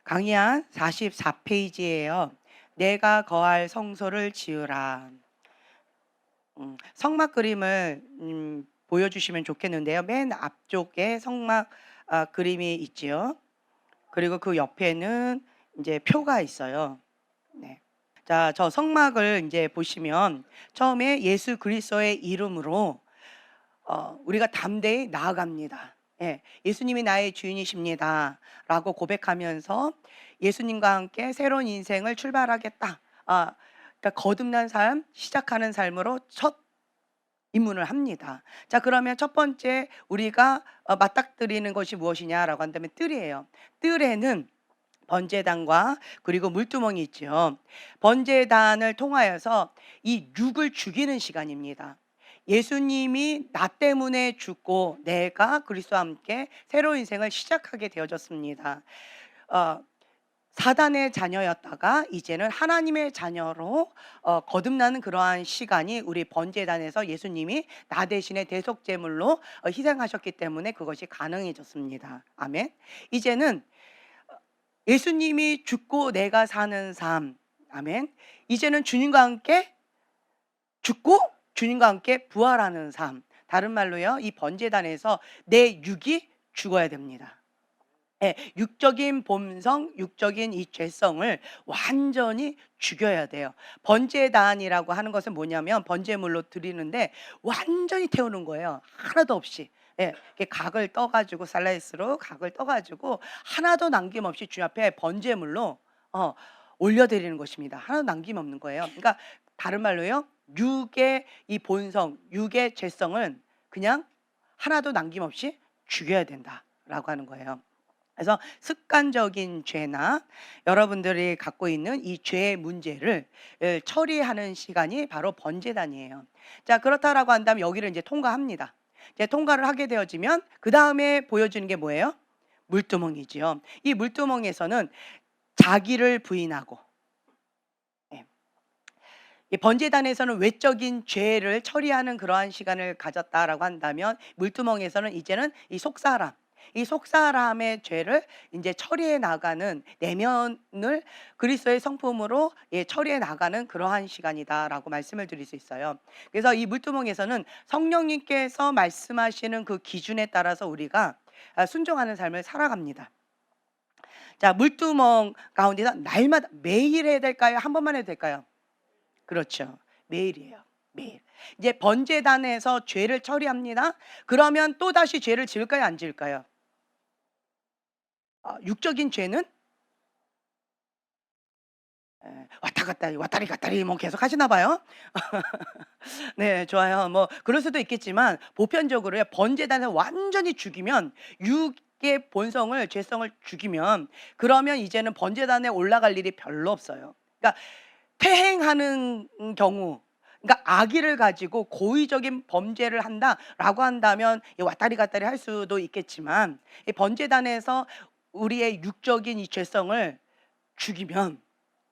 강의한 44페이지예요. 내가 거할 성소를 지으라. 성막 그림을 보여주시면 좋겠는데요. 맨 앞쪽에 성막 그림이 있지요. 그리고 그 옆에는 이제 표가 있어요. 네. 자, 저 성막을 이제 보시면 처음에 예수 그리스도의 이름으로 우리가 담대히 나아갑니다. 예, 예수님이 나의 주인이십니다. 라고 고백하면서 예수님과 함께 새로운 인생을 출발하겠다. 그러니까 거듭난 삶, 시작하는 삶으로 첫 입문을 합니다. 자, 그러면 첫 번째 우리가 맞닥뜨리는 것이 무엇이냐라고 한다면 뜰이에요. 뜰에는 번제단과 그리고 물두멍이 있죠. 번제단을 통하여서 이 육을 죽이는 시간입니다. 예수님이 나 때문에 죽고 내가 그리스도와 함께 새로운 인생을 시작하게 되어졌습니다. 어, 사단의 자녀였다가 이제는 하나님의 자녀로 거듭나는 그러한 시간이 우리 번제단에서 예수님이 나 대신에 대속제물로 희생하셨기 때문에 그것이 가능해졌습니다. 아멘. 이제는 예수님이 죽고 내가 사는 삶. 아멘. 이제는 주님과 함께 죽고 주님과 함께 부활하는 삶. 다른 말로요, 이 번제단에서 내 육이 죽어야 됩니다. 예, 육적인 본성, 육적인 이 죄성을 완전히 죽여야 돼요. 번제단이라고 하는 것은 뭐냐면 번제물로 드리는데 완전히 태우는 거예요. 하나도 없이. 예, 이렇게 각을 떠가지고 슬라이스로 각을 떠가지고 하나도 남김없이 주님 앞에 번제물로 올려드리는 것입니다. 하나도 남김없는 거예요. 그러니까 다른 말로요, 육의 이 본성, 육의 죄성은 그냥 하나도 남김없이 죽여야 된다라고 하는 거예요. 그래서 습관적인 죄나 여러분들이 갖고 있는 이 죄의 문제를 처리하는 시간이 바로 번제단이에요. 자, 그렇다라고 한다면 여기를 이제 통과합니다. 이제 통과를 하게 되어지면 그 다음에 보여주는 게 뭐예요? 물두멍이지요. 이 물두멍에서는 자기를 부인하고, 예, 이 번제단에서는 외적인 죄를 처리하는 그러한 시간을 가졌다라고 한다면 물두멍에서는 이제는 이 속사람의 죄를 이제 처리해 나가는 내면을 그리스도의 성품으로 처리해 나가는 그러한 시간이다라고 말씀을 드릴 수 있어요. 그래서 이 물두멍에서는 성령님께서 말씀하시는 그 기준에 따라서 우리가 순종하는 삶을 살아갑니다. 자, 물두멍 가운데서 날마다 매일 해야 될까요? 한 번만 해도 될까요? 그렇죠. 매일이에요. 매일. 이제 번제단에서 죄를 처리합니다. 그러면 또다시 죄를 지을까요? 안 지을까요? 육적인 죄는 왔다 갔다 왔다리 갔다리 뭐 계속 하시나 봐요. 네, 좋아요. 뭐 그럴 수도 있겠지만 보편적으로요, 번제단을 완전히 죽이면 육의 본성을 죄성을 죽이면 그러면 이제는 번제단에 올라갈 일이 별로 없어요. 그러니까 퇴행하는 경우, 그러니까 악의를 가지고 고의적인 범죄를 한다라고 한다면 왔다리 갔다리 할 수도 있겠지만 이 번제단에서 우리의 육적인 이 죄성을 죽이면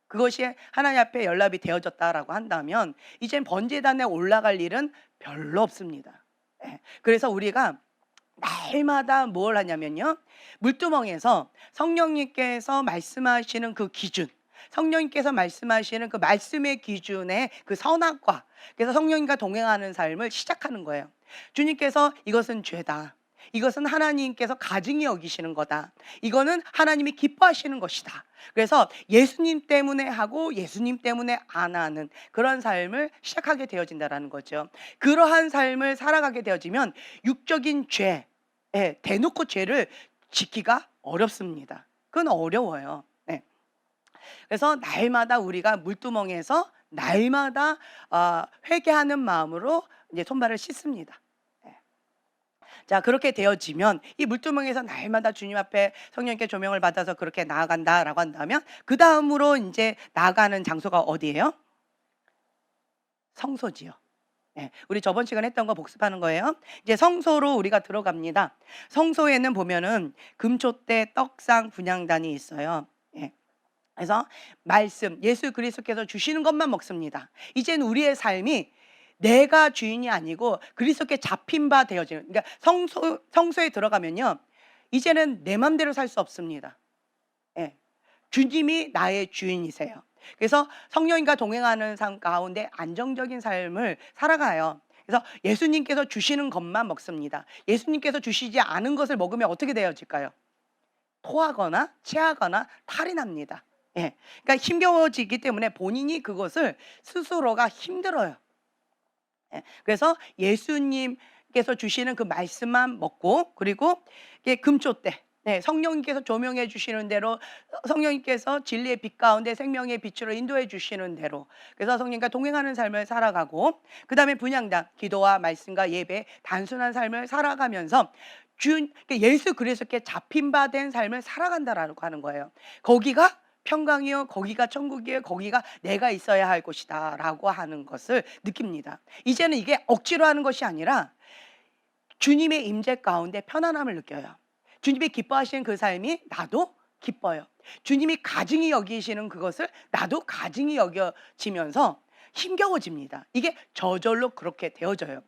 그것이 하나님 앞에 연락이 되어졌다라고 한다면 이젠 번제단에 올라갈 일은 별로 없습니다. 예. 그래서 우리가 날마다 뭘 하냐면요, 물두멍에서 성령님께서 말씀하시는 그 기준, 성령님께서 말씀하시는 그 말씀의 기준의 그 선악과, 그래서 성령님과 동행하는 삶을 시작하는 거예요. 주님께서 이것은 죄다, 이것은 하나님께서 가증히 여기시는 거다, 이거는 하나님이 기뻐하시는 것이다. 그래서 예수님 때문에 하고 예수님 때문에 안 하는 그런 삶을 시작하게 되어진다라는 거죠. 그러한 삶을 살아가게 되어지면 육적인 죄, 대놓고 죄를 짓기가 어렵습니다. 그건 어려워요. 네. 그래서 날마다 우리가 물두멍에서 날마다 회개하는 마음으로 이제 손발을 씻습니다. 네. 자, 그렇게 되어지면 이 물두멍에서 날마다 주님 앞에 성령께 조명을 받아서 그렇게 나아간다라고 한다면 그 다음으로 이제 나아가는 장소가 어디예요? 성소지요. 네, 우리 저번 시간에 했던 거 복습하는 거예요. 이제 성소로 우리가 들어갑니다. 성소에는 보면은 금초대, 떡상, 분향단이 있어요. 예. 그래서 말씀, 예수 그리스도께서 주시는 것만 먹습니다. 이제는 우리의 삶이 내가 주인이 아니고 그리스도께 잡힌 바 되어지는, 그러니까 성소에 들어가면요, 이제는 내 맘대로 살 수 없습니다. 예. 주님이 나의 주인이세요. 그래서 성령님과 동행하는 삶 가운데 안정적인 삶을 살아가요. 그래서 예수님께서 주시는 것만 먹습니다. 예수님께서 주시지 않은 것을 먹으면 어떻게 되어질까요? 토하거나 체하거나 탈이 납니다. 예. 그러니까 힘겨워지기 때문에 본인이 그것을 스스로가 힘들어요. 예. 그래서 예수님께서 주시는 그 말씀만 먹고, 그리고 이게 금초대, 네, 성령님께서 조명해 주시는 대로, 성령님께서 진리의 빛 가운데 생명의 빛으로 인도해 주시는 대로, 그래서 성령과 동행하는 삶을 살아가고, 그 다음에 분향단, 기도와 말씀과 예배, 단순한 삶을 살아가면서 그러니까 예수 그리스도께 잡힌 바 된 삶을 살아간다라고 하는 거예요. 거기가 평강이요, 거기가 천국이요, 거기가 내가 있어야 할 곳이다 라고 하는 것을 느낍니다. 이제는 이게 억지로 하는 것이 아니라 주님의 임재 가운데 편안함을 느껴요. 주님이 기뻐하시는 그 삶이 나도 기뻐요. 주님이 가증히 여기시는 그것을 나도 가증히 여겨지면서 힘겨워집니다. 이게 저절로 그렇게 되어져요.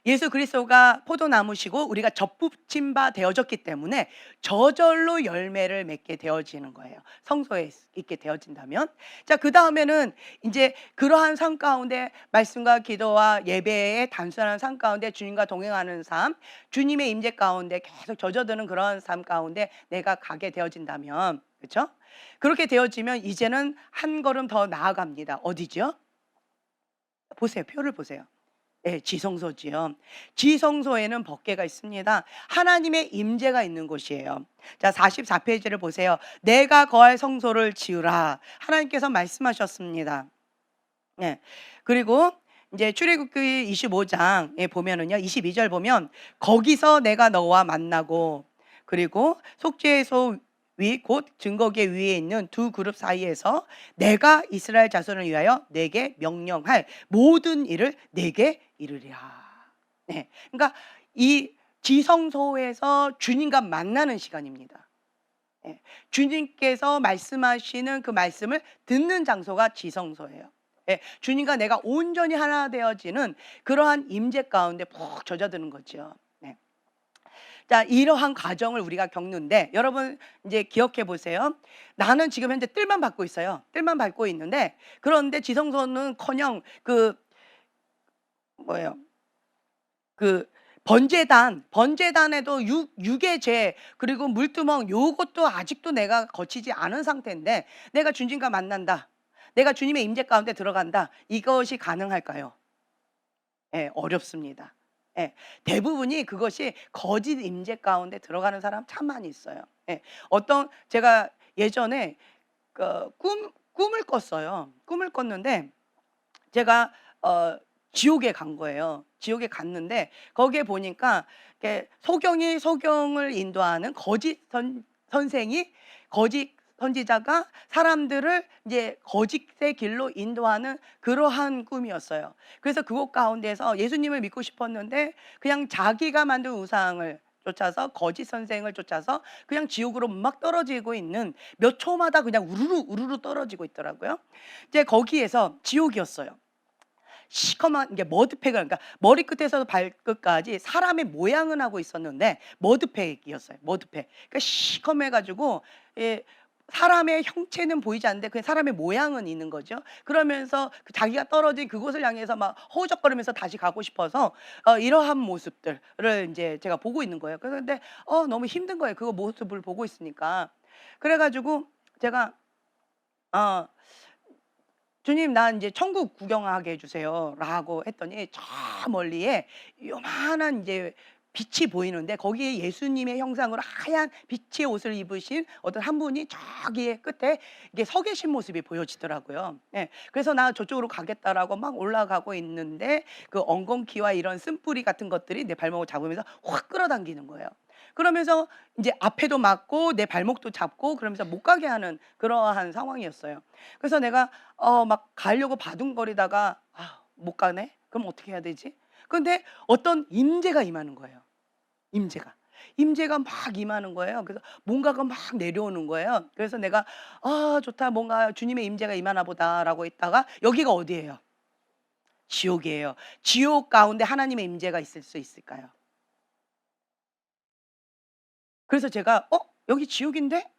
예수 그리스도가 포도나무시고 우리가 접붙임 바 되어졌기 때문에 저절로 열매를 맺게 되어지는 거예요. 성소에 있게 되어진다면. 자, 그 다음에는 이제 그러한 삶 가운데 말씀과 기도와 예배의 단순한 삶 가운데 주님과 동행하는 삶, 주님의 임재 가운데 계속 젖어드는 그런 삶 가운데 내가 가게 되어진다면, 그렇죠? 그렇게 되어지면 이제는 한 걸음 더 나아갑니다. 어디죠? 보세요. 표를 보세요. 네, 지성소지요. 지성소에는 법궤가 있습니다. 하나님의 임재가 있는 곳이에요. 자, 44페이지를 보세요. 내가 거할 성소를 지으라. 하나님께서 말씀하셨습니다. 네. 그리고 이제 출애굽기 25장에 보면은요, 22절 보면 거기서 내가 너와 만나고, 그리고 속죄소 위 곧 증거계 위에 있는 두 그룹 사이에서 내가 이스라엘 자손을 위하여 내게 명령할 모든 일을 내게 이르리라. 네. 그러니까 이 지성소에서 주님과 만나는 시간입니다. 네. 주님께서 말씀하시는 그 말씀을 듣는 장소가 지성소예요. 네. 주님과 내가 온전히 하나 되어지는 그러한 임재 가운데 푹 젖어드는 거죠. 네. 자, 이러한 과정을 우리가 겪는데 여러분 이제 기억해 보세요. 나는 지금 현재 뜰만 밟고 있어요. 뜰만 밟고 있는데, 그런데 지성소는커녕 그 뭐예요? 그 번제단에도 육의 죄, 그리고 물두멍, 요것도 아직도 내가 거치지 않은 상태인데 내가 주님과 만난다, 내가 주님의 임재 가운데 들어간다, 이것이 가능할까요? 예, 어렵습니다. 예, 대부분이 그것이 거짓 임재 가운데 들어가는 사람 참 많이 있어요. 예, 제가 예전에 꿈을 꿨어요. 꿈을 꿨는데 제가 지옥에 간 거예요. 지옥에 갔는데 거기에 보니까 소경이 소경을 인도하는 거짓 선생이, 거짓 선지자가 사람들을 이제 거짓의 길로 인도하는 그러한 꿈이었어요. 그래서 그곳 가운데서 예수님을 믿고 싶었는데 그냥 자기가 만든 우상을 쫓아서, 거짓 선생을 쫓아서 그냥 지옥으로 막 떨어지고 있는, 몇 초마다 그냥 우르르 우르르 떨어지고 있더라고요. 이제 거기에서 지옥이었어요. 시커먼 이게 머드팩을, 그러니까 머리끝에서 발끝까지 사람의 모양은 하고 있었는데 머드팩이었어요. 머드팩. 그러니까 시커매 가지고, 예, 사람의 형체는 보이지 않는데 그 사람의 모양은 있는 거죠. 그러면서 자기가 떨어진 그곳을 향해서 막 허우적거리면서 다시 가고 싶어서 이러한 모습들을 이제 제가 보고 있는 거예요. 그런데 너무 힘든 거예요. 그 모습을 보고 있으니까. 그래 가지고 제가 어 주님, 나 이제 천국 구경하게 해주세요 라고 했더니 저 멀리에 요만한 이제 빛이 보이는데 거기에 예수님의 형상으로 하얀 빛의 옷을 입으신 어떤 한 분이 저기에 끝에 이게 서 계신 모습이 보여지더라고요. 예, 그래서 나 저쪽으로 가겠다라고 막 올라가고 있는데 그 엉겅퀴와 이런 쓴뿌리 같은 것들이 내 발목을 잡으면서 확 끌어당기는 거예요. 그러면서 이제 앞에도 맞고 내 발목도 잡고 그러면서 못 가게 하는 그러한 상황이었어요. 그래서 내가 막 가려고 바둥거리다가 못 가네? 그럼 어떻게 해야 되지? 근데 어떤 임재가 임하는 거예요. 임재가 막 임하는 거예요. 그래서 뭔가가 막 내려오는 거예요. 그래서 내가 좋다, 뭔가 주님의 임재가 임하나 보다라고 했다가 여기가 어디예요? 지옥이에요. 지옥 가운데 하나님의 임재가 있을 수 있을까요? 그래서 제가 여기 지옥인데?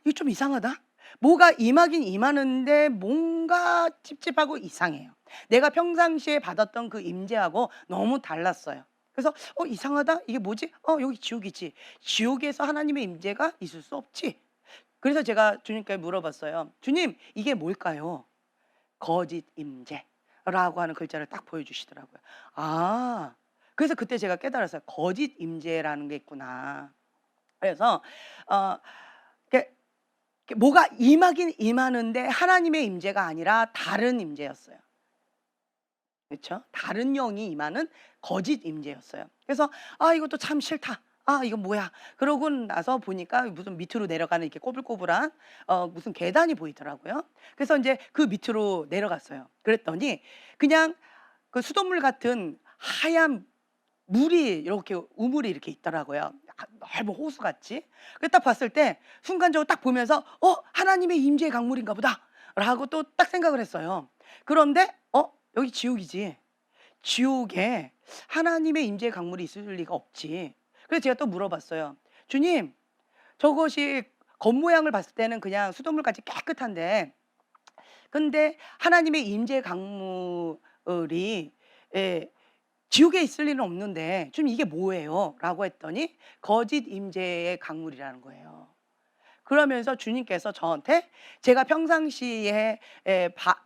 이거 좀 이상하다? 뭐가 임하긴 임하는데 뭔가 찝찝하고 이상해요. 내가 평상시에 받았던 그 임재하고 너무 달랐어요. 그래서 이상하다. 이게 뭐지? 여기 지옥이지. 지옥에서 하나님의 임재가 있을 수 없지. 그래서 제가 주님께 물어봤어요. 주님, 이게 뭘까요? 거짓 임재라고 하는 글자를 딱 보여주시더라고요. 아, 그래서 그때 제가 깨달았어요. 거짓 임재라는 게 있구나. 그래서 어, 이렇게 뭐가 임하긴 임하는데 하나님의 임재가 아니라 다른 임재였어요. 그렇죠? 다른 영이 임하는 거짓 임재였어요. 그래서 이것도 참 싫다. 이거 뭐야? 그러고 나서 보니까 무슨 밑으로 내려가는 이렇게 꼬불꼬불한 무슨 계단이 보이더라고요. 그래서 이제 그 밑으로 내려갔어요. 그랬더니 그냥 그 수돗물 같은 하얀 물이 이렇게 우물이 이렇게 있더라고요. 넓은 호수 같이. 그 딱 봤을 때 순간적으로 딱 보면서 하나님의 임재의 강물인가 보다라고 또 딱 생각을 했어요. 그런데 여기 지옥이지. 지옥에 하나님의 임재의 강물이 있을 리가 없지. 그래서 제가 또 물어봤어요. 주님, 저것이 겉모양을 봤을 때는 그냥 수돗물같이 깨끗한데 근데 하나님의 임재 강물이 예, 지옥에 있을 리는 없는데 좀 이게 뭐예요? 라고 했더니 거짓 임재의 강물이라는 거예요. 그러면서 주님께서 저한테 제가 평상시에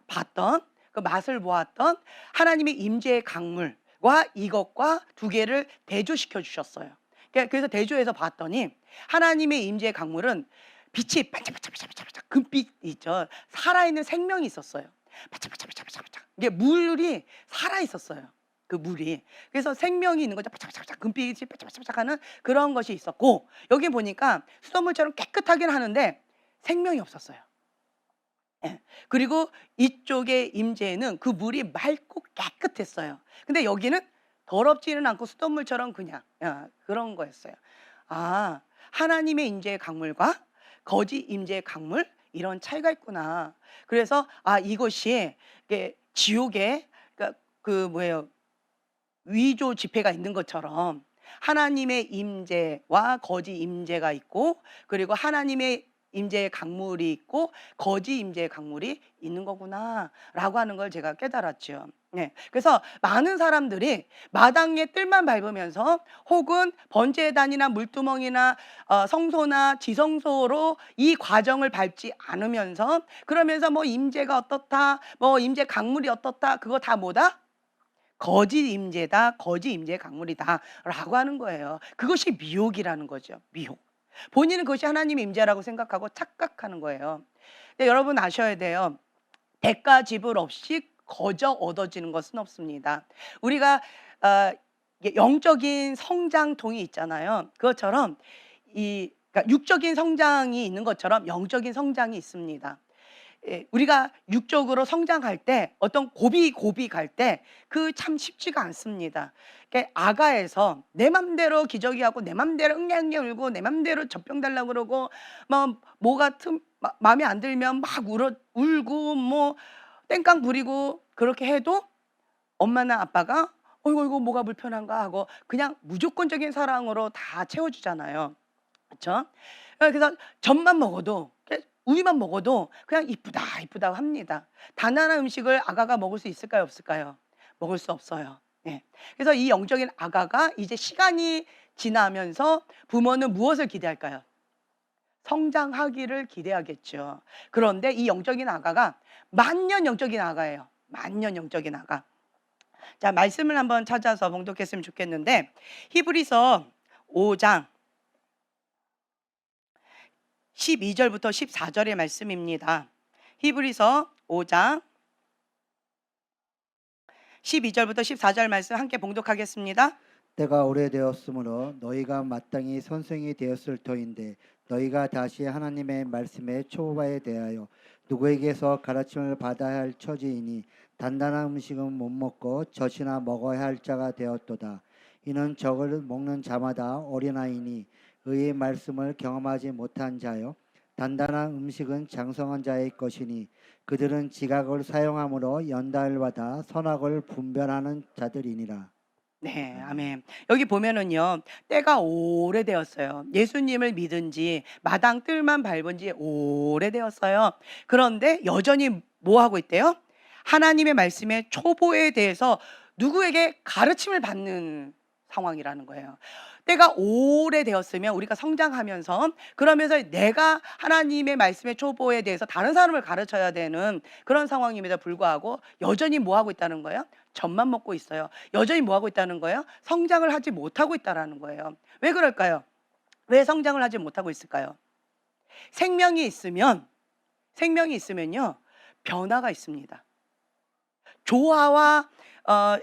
봤던 그 맛을 보았던 하나님의 임재의 강물과 이것과 두 개를 대조시켜 주셨어요. 그래서 대조해서 봤더니 하나님의 임재의 강물은 빛이 반짝반짝반짝반짝 금빛 있죠. 살아있는 생명이 있었어요. 반짝반짝반짝반짝 이게 물이 살아 있었어요. 그 물이. 그래서 생명이 있는 거죠. 반짝반짝 금빛이 반짝반짝하는 그런 것이 있었고 여기 보니까 수돗물처럼 깨끗하긴 하는데 생명이 없었어요. 예. 그리고 이쪽의 임재에는 그 물이 맑고 깨끗했어요. 근데 여기는 더럽지는 않고 수돗물처럼 그냥 그런 거였어요. 하나님의 임재의 강물과 거짓 임재의 강물 이런 차이가 있구나. 그래서 이것이 지옥에 그러니까 그 뭐예요? 위조 지폐가 있는 것처럼 하나님의 임재와 거짓 임재가 있고 그리고 하나님의 임재의 강물이 있고 거짓 임재의 강물이 있는 거구나라고 하는 걸 제가 깨달았죠. 네. 그래서 많은 사람들이 마당에 뜰만 밟으면서 혹은 번제단이나 물두멍이나 성소나 지성소로 이 과정을 밟지 않으면서 그러면서 뭐 임재가 어떻다, 뭐 임재 강물이 어떻다, 그거 다 뭐다? 거짓 임재다, 거짓 임재의 강물이다라고 하는 거예요. 그것이 미혹이라는 거죠. 미혹. 본인은 그것이 하나님의 임재라고 생각하고 착각하는 거예요. 근데 여러분 아셔야 돼요. 대가 지불 없이 거저 얻어지는 것은 없습니다. 우리가 영적인 성장통이 있잖아요. 그것처럼 그러니까 육적인 성장이 있는 것처럼 영적인 성장이 있습니다. 우리가 육적으로 성장할 때 어떤 고비 갈 때 그 참 쉽지가 않습니다. 아가에서 내 맘대로 기저귀하고 내 맘대로 응애응애 울고 내 맘대로 젖병 달라고 그러고 뭐가 마음에 안 들면 막 울고 뭐 땡깡 부리고 그렇게 해도 엄마나 아빠가 어이구 뭐가 불편한가 하고 그냥 무조건적인 사랑으로 다 채워주잖아요. 그렇죠? 그래서 젖만 먹어도 우유만 먹어도 그냥 이쁘다 이쁘다 합니다. 단 하나 음식을 아가가 먹을 수 있을까요 없을까요? 먹을 수 없어요. 예. 그래서 이 영적인 아가가 이제 시간이 지나면서 부모는 무엇을 기대할까요? 성장하기를 기대하겠죠. 그런데 이 영적인 아가가 만년 영적인 아가예요. 만년 영적인 아가. 자, 말씀을 한번 찾아서 봉독했으면 좋겠는데 히브리서 5장 12절부터 14절의 말씀입니다. 히브리서 5장 12절부터 14절 말씀 함께 봉독하겠습니다. 때가 오래되었으므로 너희가 마땅히 선생이 되었을 터인데 너희가 다시 하나님의 말씀의 초보에 대하여 누구에게서 가르침을 받아야 할 처지이니 단단한 음식은 못 먹고 젖이나 먹어야 할 자가 되었도다. 이는 저걸 먹는 자마다 어린아이니 의의 말씀을 경험하지 못한 자요 단단한 음식은 장성한 자의 것이니 그들은 지각을 사용함으로 연단을 받아 선악을 분별하는 자들이니라. 네, 아멘. 아멘. 여기 보면은요, 때가 오래되었어요. 예수님을 믿은 지, 마당 뜰만 밟은 지 오래되었어요. 그런데 여전히 뭐 하고 있대요? 하나님의 말씀의 초보에 대해서 누구에게 가르침을 받는 상황이라는 거예요. 때가 오래되었으면 우리가 성장하면서, 그러면서 내가 하나님의 말씀의 초보에 대해서 다른 사람을 가르쳐야 되는 그런 상황임에도 불구하고 여전히 뭐 하고 있다는 거예요? 젖만 먹고 있어요. 여전히 뭐 하고 있다는 거예요? 성장을 하지 못하고 있다라는 거예요. 왜 그럴까요? 왜 성장을 하지 못하고 있을까요? 생명이 있으면 생명이 있으면요, 변화가 있습니다. 조화와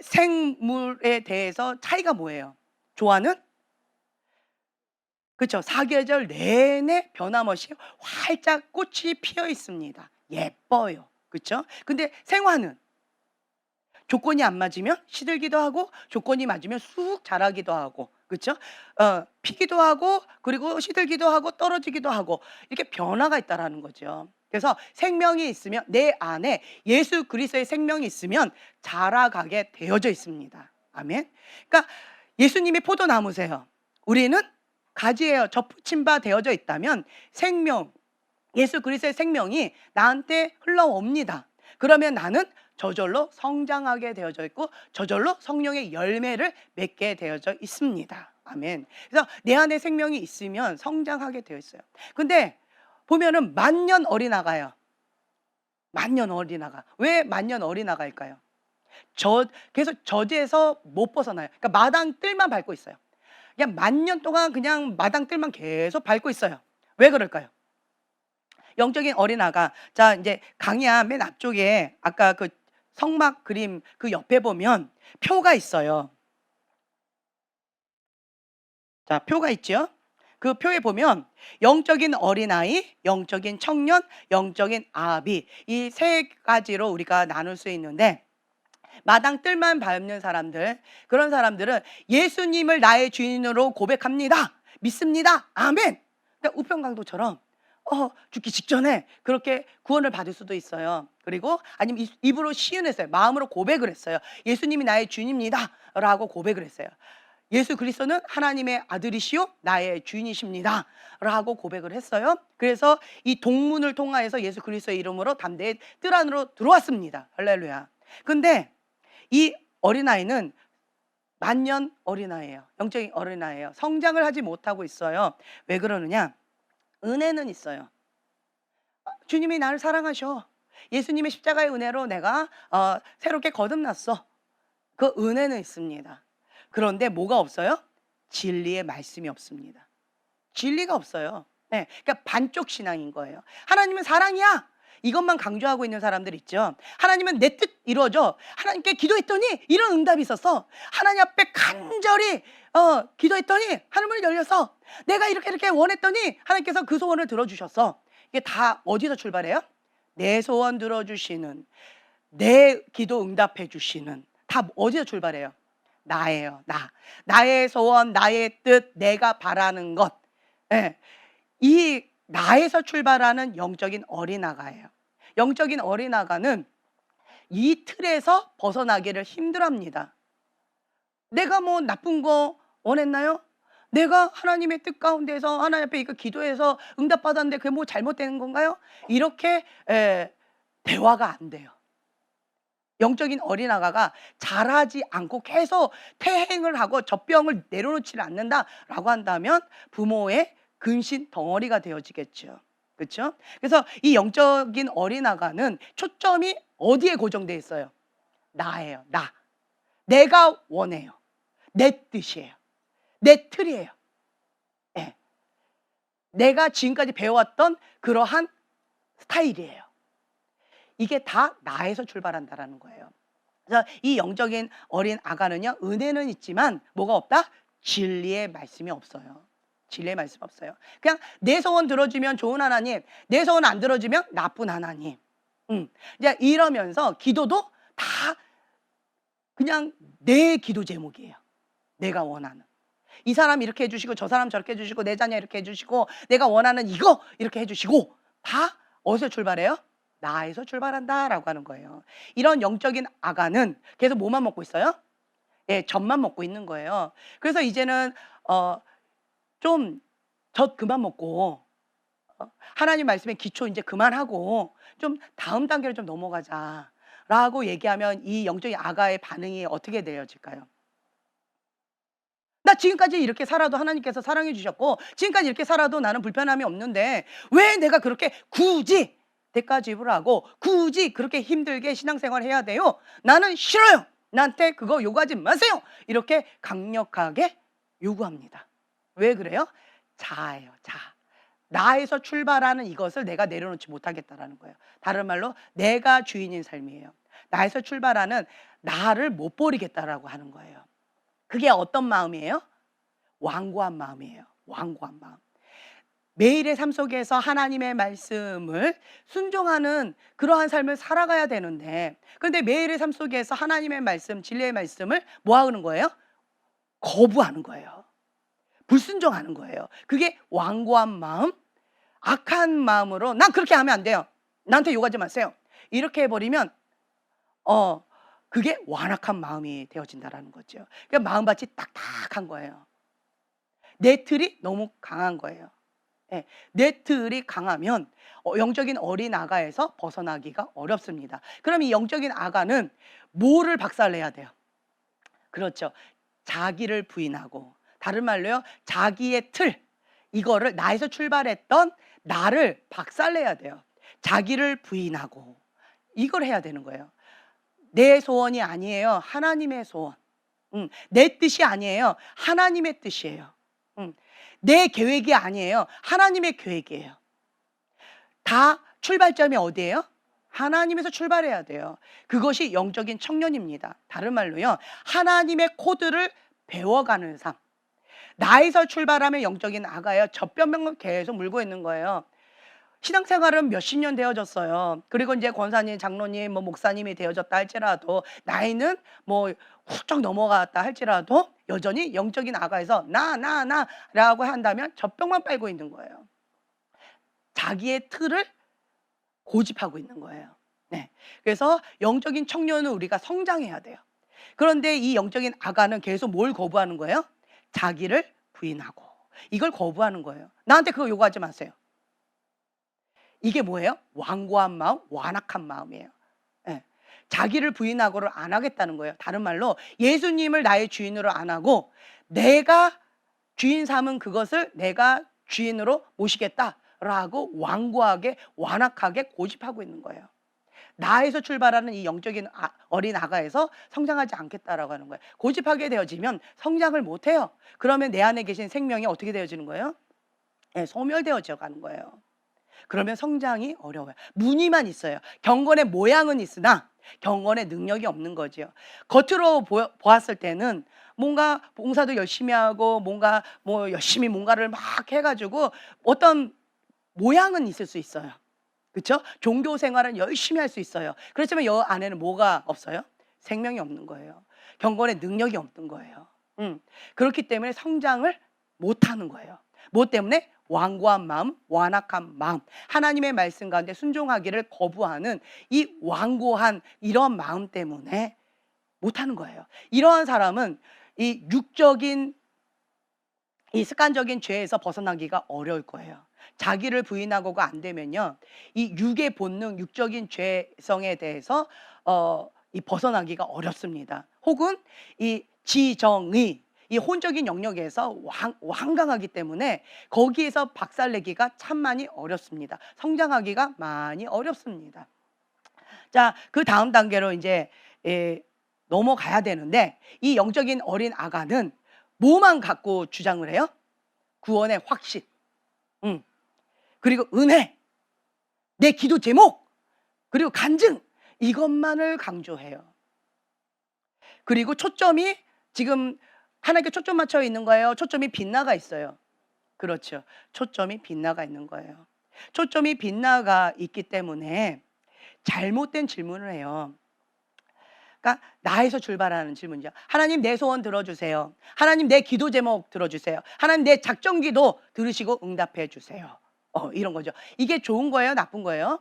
생물에 대해서 차이가 뭐예요? 조화는 그렇죠. 사계절 내내 변함없이 활짝 꽃이 피어 있습니다. 예뻐요. 그렇죠? 근데 생화는 조건이 안 맞으면 시들기도 하고 조건이 맞으면 쑥 자라기도 하고 그렇죠? 피기도 하고 그리고 시들기도 하고 떨어지기도 하고 이렇게 변화가 있다라는 거죠. 그래서 생명이 있으면 내 안에 예수 그리스도의 생명이 있으면 자라가게 되어져 있습니다. 아멘. 그러니까 예수님이 포도나무세요. 우리는 가지예요. 접붙임 바 되어져 있다면 생명, 예수 그리스도의 생명이 나한테 흘러옵니다. 그러면 나는 저절로 성장하게 되어져 있고 저절로 성령의 열매를 맺게 되어져 있습니다. 아멘. 그래서 내 안에 생명이 있으면 성장하게 되어 있어요. 근데 보면은 만년 어린아가요. 만년 어린아가. 왜 만년 어린아가일까요? 계속 저지에서 못 벗어나요. 그러니까 마당 뜰만 밟고 있어요. 그냥 만년 동안 그냥 마당 뜰만 계속 밟고 있어요. 왜 그럴까요? 영적인 어린아가, 자 이제 강야 맨 앞쪽에 아까 그 성막 그림 그 옆에 보면 표가 있어요. 자, 표가 있죠. 그 표에 보면 영적인 어린아이, 영적인 청년, 영적인 아비, 이 세 가지로 우리가 나눌 수 있는데, 마당 뜰만 밟는 사람들, 그런 사람들은 예수님을 나의 주인으로 고백합니다. 믿습니다. 아멘. 그러니까 우편강도처럼 죽기 직전에 그렇게 구원을 받을 수도 있어요. 그리고 아니면 입으로 시인했어요. 마음으로 고백을 했어요. 예수님이 나의 주인입니다. 라고 고백을 했어요. 예수 그리스도는 하나님의 아들이시요 나의 주인이십니다. 라고 고백을 했어요. 그래서 이 동문을 통하여서 예수 그리스도의 이름으로 담대히 뜰 안으로 들어왔습니다. 할렐루야. 근데 이 어린아이는 만년 어린아이예요. 영적인 어린아이예요. 성장을 하지 못하고 있어요. 왜 그러느냐? 은혜는 있어요. 주님이 나를 사랑하셔. 예수님의 십자가의 은혜로 내가 새롭게 거듭났어. 그 은혜는 있습니다. 그런데 뭐가 없어요? 진리의 말씀이 없습니다. 진리가 없어요. 네, 그러니까 반쪽 신앙인 거예요. 하나님은 사랑이야. 이것만 강조하고 있는 사람들 있죠. 하나님은 내 뜻 이루어져. 하나님께 기도했더니 이런 응답이 있었어. 하나님 앞에 간절히 기도했더니 하늘문이 열려서 내가 이렇게 원했더니 하나님께서 그 소원을 들어주셨어. 이게 다 어디서 출발해요? 내 소원 들어주시는, 내 기도 응답해 주시는, 다 어디서 출발해요? 나예요. 나의 소원, 나의 뜻, 내가 바라는 것. 예. 이 나에서 출발하는 영적인 어린아가예요. 영적인 어린아가는 이 틀에서 벗어나기를 힘들어합니다. 내가 뭐 나쁜 거 원했나요? 내가 하나님의 뜻 가운데서 하나님 앞에 이거 기도해서 응답받았는데 그게 뭐 잘못된 건가요? 이렇게 대화가 안 돼요. 영적인 어린아가가 자라지 않고 계속 퇴행을 하고 젖병을 내려놓지를 않는다라고 한다면 부모의 근심 덩어리가 되어지겠죠. 그렇죠? 그래서 이 영적인 어린아가는 초점이 어디에 고정돼 있어요? 나예요. 내가 원해요. 내 뜻이에요. 내 틀이에요. 예. 내가 지금까지 배워왔던 그러한 스타일이에요. 이게 다 나에서 출발한다라는 거예요. 그래서 이 영적인 어린 아가는요, 은혜는 있지만 뭐가 없다? 진리의 말씀이 없어요. 진리의 말씀 없어요. 그냥 내 소원 들어주면 좋은 하나님, 내 소원 안 들어주면 나쁜 하나님. 이제 이러면서 기도도 다 그냥 내 기도 제목이에요. 내가 원하는. 이 사람 이렇게 해주시고 저 사람 저렇게 해주시고 내 자녀 이렇게 해주시고 내가 원하는 이거 이렇게 해주시고 다 어디서 출발해요? 나에서 출발한다라고 하는 거예요. 이런 영적인 아가는 계속 뭐만 먹고 있어요? 예, 젖만 먹고 있는 거예요. 그래서 이제는 좀 젖 그만 먹고 하나님 말씀에 기초 이제 그만하고 좀 다음 단계로 좀 넘어가자라고 얘기하면 이 영적인 아가의 반응이 어떻게 되어질까요? 나 지금까지 이렇게 살아도 하나님께서 사랑해 주셨고 지금까지 이렇게 살아도 나는 불편함이 없는데 왜 내가 그렇게 굳이 대가 지불하고 굳이 그렇게 힘들게 신앙생활 해야 돼요? 나는 싫어요. 나한테 그거 요구하지 마세요. 이렇게 강력하게 요구합니다. 왜 그래요? 자아예요. 자아. 나에서 출발하는 이것을 내가 내려놓지 못하겠다라는 거예요. 다른 말로 내가 주인인 삶이에요. 나에서 출발하는 나를 못 버리겠다라고 하는 거예요. 그게 어떤 마음이에요? 완고한 마음이에요. 완고한 마음. 매일의 삶 속에서 하나님의 말씀을 순종하는 그러한 삶을 살아가야 되는데, 그런데 매일의 삶 속에서 하나님의 말씀, 진리의 말씀을 뭐 하는 거예요? 거부하는 거예요. 불순종하는 거예요. 그게 완고한 마음, 악한 마음으로 난 그렇게 하면 안 돼요. 나한테 욕하지 마세요. 이렇게 해버리면 그게 완악한 마음이 되어진다라는 거죠. 그러니까 마음밭이 딱딱한 거예요. 내 틀이 너무 강한 거예요. 예, 내 틀이 강하면 영적인 어린 아가에서 벗어나기가 어렵습니다. 그럼 이 영적인 아가는 뭐를 박살내야 돼요? 그렇죠. 자기를 부인하고, 다른 말로요, 자기의 틀, 이거를 나에서 출발했던 나를 박살내야 돼요. 자기를 부인하고 이걸 해야 되는 거예요. 내 소원이 아니에요. 하나님의 소원. 내 뜻이 아니에요. 하나님의 뜻이에요. 내 계획이 아니에요. 하나님의 계획이에요. 다 출발점이 어디예요? 하나님에서 출발해야 돼요. 그것이 영적인 청년입니다. 다른 말로요, 하나님의 코드를 배워가는 삶. 나에서 출발하면 영적인 아가예요. 젖병만 계속 물고 있는 거예요. 신앙생활은 몇십 년 되어졌어요. 그리고 이제 권사님, 장로님, 목사님이 되어졌다 할지라도, 나이는 훌쩍 넘어갔다 할지라도 여전히 영적인 아가에서 나라고 한다면 젖병만 빨고 있는 거예요. 자기의 틀을 고집하고 있는 거예요. 네. 그래서 영적인 청년은 우리가 성장해야 돼요. 그런데 이 영적인 아가는 계속 뭘 거부하는 거예요? 자기를 부인하고 이걸 거부하는 거예요. 나한테 그거 요구하지 마세요. 이게 뭐예요? 완고한 마음, 완악한 마음이에요. 네. 자기를 부인하고를 안 하겠다는 거예요. 다른 말로 예수님을 나의 주인으로 안 하고 내가 주인 삼은 그것을 내가 주인으로 모시겠다라고 완고하게 완악하게 고집하고 있는 거예요. 나에서 출발하는 이 영적인 어린 아가에서 성장하지 않겠다라고 하는 거예요. 고집하게 되어지면 성장을 못해요. 그러면 내 안에 계신 생명이 어떻게 되어지는 거예요? 네, 소멸되어져 가는 거예요. 그러면 성장이 어려워요. 무늬만 있어요. 경건의 모양은 있으나 경건의 능력이 없는 거죠. 겉으로 보았을 때는 뭔가 봉사도 열심히 하고 뭔가 열심히 뭔가를 막 해가지고 어떤 모양은 있을 수 있어요. 그렇죠? 종교 생활은 열심히 할 수 있어요. 그렇지만 이 안에는 뭐가 없어요? 생명이 없는 거예요. 경건의 능력이 없는 거예요. 그렇기 때문에 성장을 못하는 거예요. 뭐 때문에? 완고한 마음, 완악한 마음, 하나님의 말씀 가운데 순종하기를 거부하는 이 완고한 이런 마음 때문에 못하는 거예요. 이러한 사람은 이 육적인 이 습관적인 죄에서 벗어나기가 어려울 거예요. 자기를 부인하고가 안 되면요, 이 육의 본능, 육적인 죄성에 대해서 이 벗어나기가 어렵습니다. 혹은 이 지정의 이 혼적인 영역에서 완강하기 때문에 거기에서 박살내기가 참 많이 어렵습니다. 성장하기가 많이 어렵습니다. 자, 그 다음 단계로 이제 넘어가야 되는데, 이 영적인 어린 아가는 뭐만 갖고 주장을 해요? 구원의 확신, 그리고 은혜, 내 기도 제목, 그리고 간증, 이것만을 강조해요. 그리고 초점이 지금 하나님께 초점 맞춰 있는 거예요? 초점이 빗나가 있어요? 그렇죠. 초점이 빗나가 있는 거예요. 초점이 빗나가 있기 때문에 잘못된 질문을 해요. 그러니까 나에서 출발하는 질문이죠. 하나님, 내 소원 들어주세요. 하나님, 내 기도 제목 들어주세요. 하나님, 내 작정 기도 들으시고 응답해 주세요. 이런 거죠. 이게 좋은 거예요? 나쁜 거예요?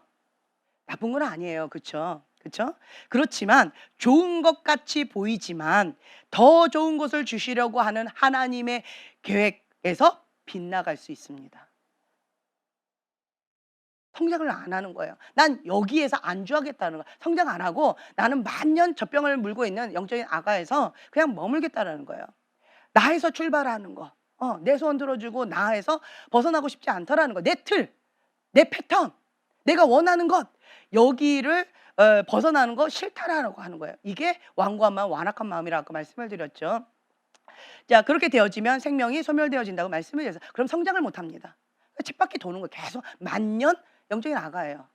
나쁜 건 아니에요. 그렇죠? 그렇죠? 그렇지만 좋은 것 같이 보이지만 더 좋은 것을 주시려고 하는 하나님의 계획에서 빗나갈 수 있습니다. 성장을 안 하는 거예요. 난 여기에서 안주하겠다는 거야. 성장 안 하고 나는 만년 젖병을 물고 있는 영적인 아가에서 그냥 머물겠다라는 거예요. 나에서 출발하는 거. 내 소원 들어주고 나에서 벗어나고 싶지 않더라는 거. 내 틀, 내 패턴, 내가 원하는 것, 여기를 벗어나는 거 싫다라고 하는 거예요. 이게 완고한 마음, 완악한 마음이라고 아까 말씀을 드렸죠. 자, 그렇게 되어지면 생명이 소멸되어진다고 말씀을 드렸어요. 그럼 성장을 못 합니다. 쳇바퀴 도는 거예요. 계속 만년 영적인 아가예요.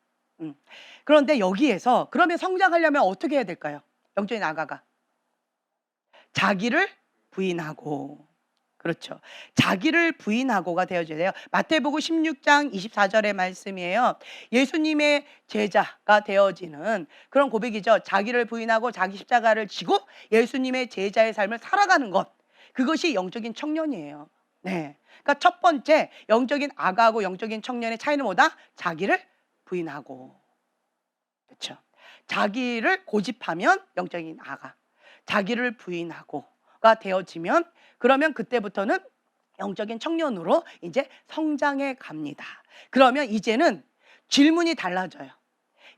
그런데 여기에서 그러면 성장하려면 어떻게 해야 될까요? 영적인 아가가 자기를 부인하고, 그렇죠. 자기를 부인하고가 되어져야 돼요. 마태복음 16장 24절의 말씀이에요. 예수님의 제자가 되어지는 그런 고백이죠. 자기를 부인하고 자기 십자가를 지고 예수님의 제자의 삶을 살아가는 것. 그것이 영적인 청년이에요. 네. 그러니까 첫 번째 영적인 아가하고 영적인 청년의 차이는 뭐다? 자기를 부인하고. 그렇죠. 자기를 고집하면 영적인 아가, 자기를 부인하고가 되어지면 그러면 그때부터는 영적인 청년으로 이제 성장해 갑니다. 그러면 이제는 질문이 달라져요.